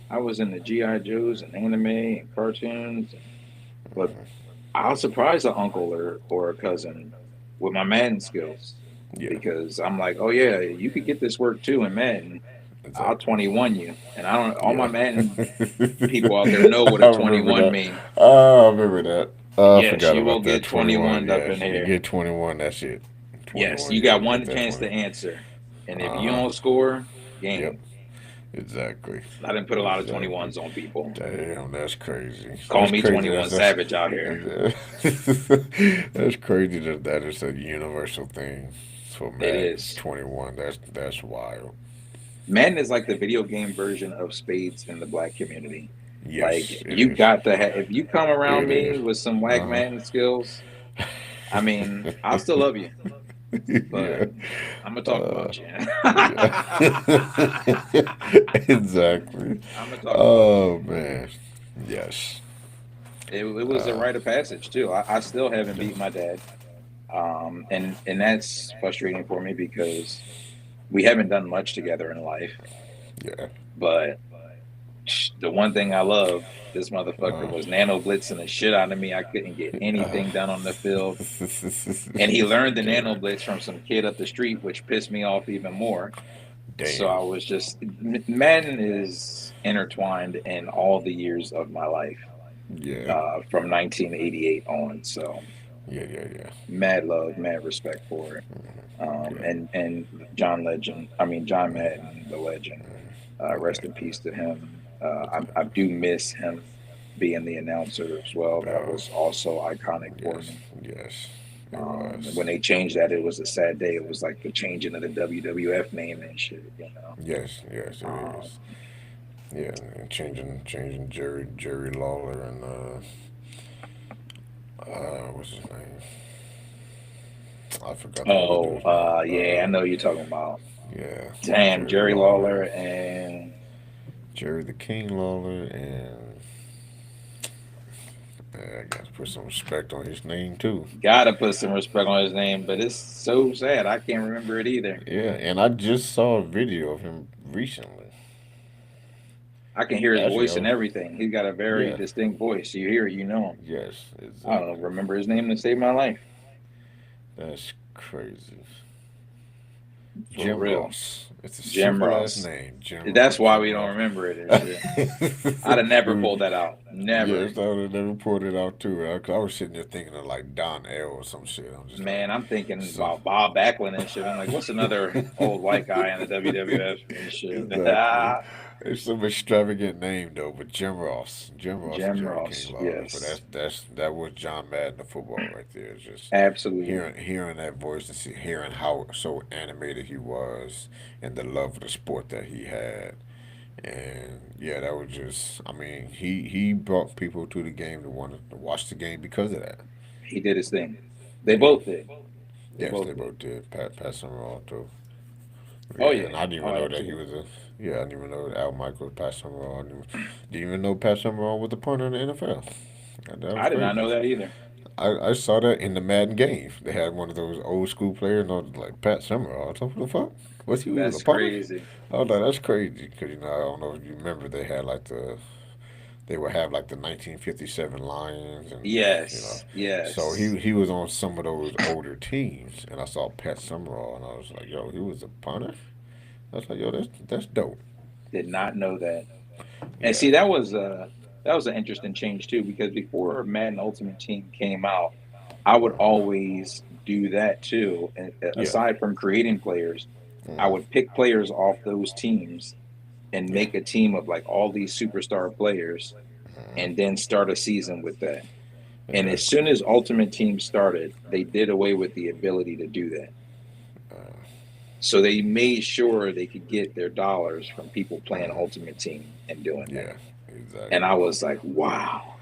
I was in the GI Joes and anime and cartoons, but I'll surprise an uncle or a cousin with my Madden skills Yeah. because I'm like, oh yeah, you could get this work too in Madden. I'll Exactly. 21 you, and I don't. All my Yeah. Madden people out there know what a I remember 21 that. mean. I remember that. I Yes, forgot you will about that. get 21. 21 up Yeah. in You here. get 21. That's it. Yes, 21. you You got got to get one that chance 20. to answer, and if you Uh huh. don't score, Yep. game. Exactly. I didn't put a lot of Exactly. 21s on people. Damn, that's crazy. Call That's me crazy. 21 Savage out here. That's crazy that that is a universal thing for It Madden's is. 21. That's wild. Madden is like the video game version of spades in the black community. Yes, Like it you is. got to have if you come around It is. me with some whack Uh Madden skills, I mean, huh. I'll still love you, but Yeah. I'm gonna talk Uh, about you. yeah. Exactly. I'm gonna talk about you. Oh man. Yes. It was a Uh, rite of passage too. I still haven't yes. beat my dad, and that's frustrating for me because we haven't done much together in life. Yeah. But the one thing I love, this motherfucker Uh, was nano blitzing the shit out of me. I couldn't get uh, anything done on the field. And he learned the nano damn. blitz from some kid up the street, which pissed me off even more. So I Damn. was just, Madden is intertwined in all the years of my life Yeah. from 1988 on. So Yeah. Yeah. Yeah. mad love, mad respect for it. Yeah. And John Madden, the legend. Rest in Exactly. peace to him. I Exactly. do miss him being the announcer as well. That Oh, was also iconic for yes. me. Yes. It was. When they changed that, it was a sad day. It was like the changing of the WWF name and shit, you know. Yes. Yes. It Um, is. Yeah. And changing Jerry Lawler and what's his name? I forgot the other oh, dude's name. yeah, I know you're talking about. Yeah. Damn, Jerry Jerry Lawler Lawler, and Jerry the King Lawler, and I got to put some respect on his name too. gotta put some respect on his name, but it's so sad. I can't remember it either. Yeah, and I just saw a video of him recently. I can hear his Actually, voice and everything. He's got a very yeah, distinct voice. You hear it, you know him. yes, I don't exactly. remember his name to save my life. That's crazy. For Jim real. Ross. It's a Jim simple ass Ross. name, Jim That's Ross. why Jim we don't Ross. remember it and shit. I'd have never It pulled that out. Never. yes, I would have never pulled it out too. 'Cause I was sitting there thinking of like Don L or some shit. I'm just like, Man, I'm thinking so about Bob Backlund and shit. I'm like, what's another old white guy in the WWF and shit? exactly. It's some extravagant name though, but Jim Ross and Jim Jerry King Ross. Lawler. But Yes. that was John Madden of football right there. Just Absolutely. hearing that voice and hearing how so animated he was and the love of the sport that he had. And yeah, that was just. I mean, he brought people to the game to want to watch the game because of that. He did his thing. They Yeah. both did. They Yes, they both did. both did. Pat Summerall too. Oh, Yeah, yeah. and I didn't Oh, even know that he absolutely. was a. Yeah, I didn't even know that Al Michaels, Pat Summerall. Didn't even know Pat Summerall was the punter in the NFL. That was I did not know crazy. that either. I saw that in the Madden game. They had one of those old school players, and I was like, Pat Summerall. I thought, what the fuck? Was he was a That's punter? crazy. I was like, that's crazy. Because, I don't know if you remember, they had like they would have like the 1957 Lions, and. Yes. So Yes. he was on some of those older teams, and I saw Pat Summerall, and I was like, yo, he was a punter? I was like, yo, that's dope. Did not know that. And Yeah. see, that was an interesting change too, because before Madden Ultimate Team came out, I would Uh-huh. always do that too. And Yeah. aside from creating players, I Hmm. would pick players off those teams and Yeah. make a team of like all these superstar players, Hmm. and then start a season with that. And as Exactly. soon as Ultimate Team started, they did away with the ability to do that. Uh, So they made sure they could get their dollars from people playing hmm. Ultimate Team and doing that. Yeah. And I exactly. was like, wow,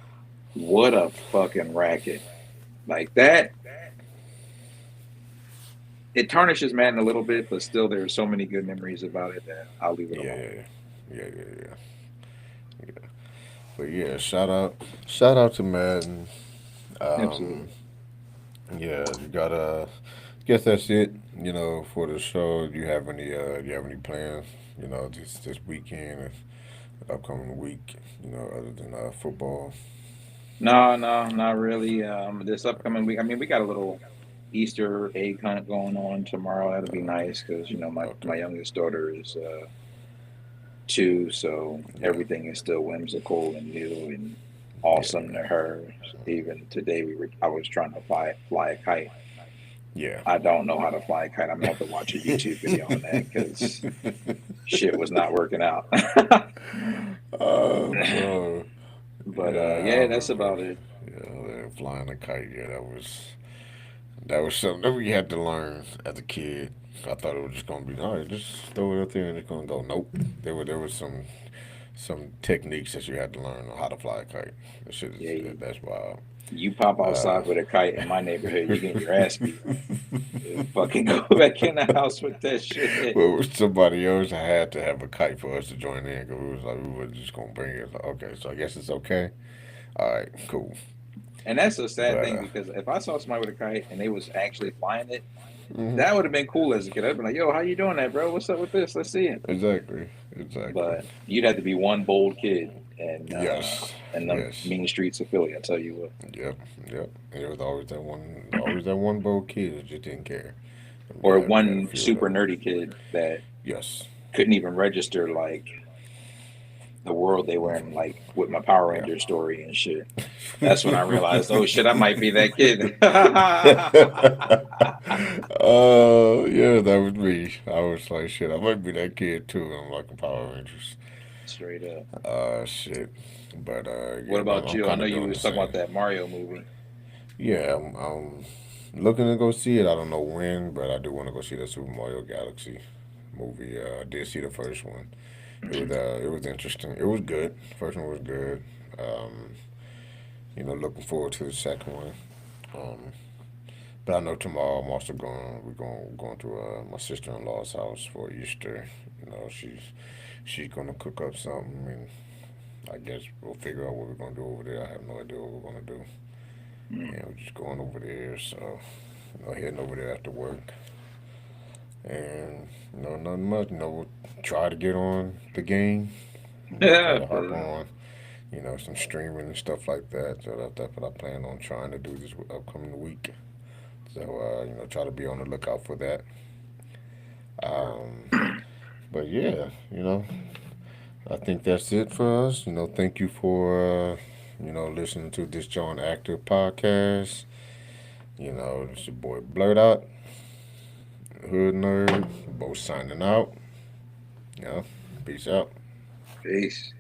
what a fucking racket. Like that, it tarnishes Madden a little bit, but still there are so many good memories about it that I'll leave it Yeah, alone. yeah, yeah. But yeah, shout out to Madden. Um, Absolutely. yeah, you gotta. Guess that's it. You know, for the show. Do you have any plans? You know, this weekend, and upcoming week. You know, other than football. No, no, not really. This upcoming week, I mean, we got a little Easter egg hunt going on tomorrow. That'll be Okay, nice because my okay, youngest daughter is 2, so yeah, everything is still whimsical and new and yeah, awesome to her. Even today, I was trying to fly a kite. yeah. I don't know how to fly a kite. I'm gonna have to watch a YouTube video on that because shit was not working out. Oh, bro. But Yeah, I yeah, that's remember. about it. Flying a kite. Yeah, that was something that we had to learn as a kid. I thought it was just gonna be all right. Just throw it up there and it's gonna go. Nope. There was some techniques that you had to learn on how to fly a kite. That shit Yeah, is that's wild. you pop Uh, outside with a kite in my neighborhood, you're getting your ass beat. Fucking go back in the house with that shit. well, somebody else had to have a kite for us to join in because we was like we were just gonna bring it. Like, okay, so I guess it's okay. All right, cool. And that's a sad But thing because if I saw somebody with a kite and they was actually flying it, mhm, that would have been cool as a kid. I'd be like, "Yo, how you doing that, bro? What's up with this? Let's see it." exactly, exactly. But you'd have to be one bold kid and Yes, them yes. mean streets of Philly. I tell you what, Yep, yep. And there was always that one bold kid that just didn't care. or We had a one few of super them. nerdy kid that Yes. couldn't even register like the world they were in, like with my Power Yeah. Ranger story and shit. That's when I realized, oh shit, I might be that kid. Oh, yeah, that was me. I was like, shit, I might be that kid too. I'm like a Power Rangers. Straight up. Shit. But What yeah, but about I'm you? I kind know of you doing the was talking about same. that Mario movie. Yeah, I'm looking to go see it. I don't know when, but I do want to go see the Super Mario Galaxy movie. I did see the first one. It was interesting. It was good. First one was good. Um, looking forward to the second one. Um, but I know tomorrow I'm also going to my sister in law's house for Easter. You know, she's gonna cook up something, and I guess we'll figure out what we're gonna do over there. I have no idea what we're gonna do. Mm. And we're just going over there, so heading over there after work, and nothing much. We'll try to get on the game. Try Yeah, to but, hop on. Some streaming and stuff like that. So that's what I plan on trying to do this upcoming week. So, try to be on the lookout for that. Um, but yeah, I think that's it for us. Thank you for, listening to this John Actor podcast. It's your boy Blurt Out, Hood Nerd, both signing out. Peace out. peace.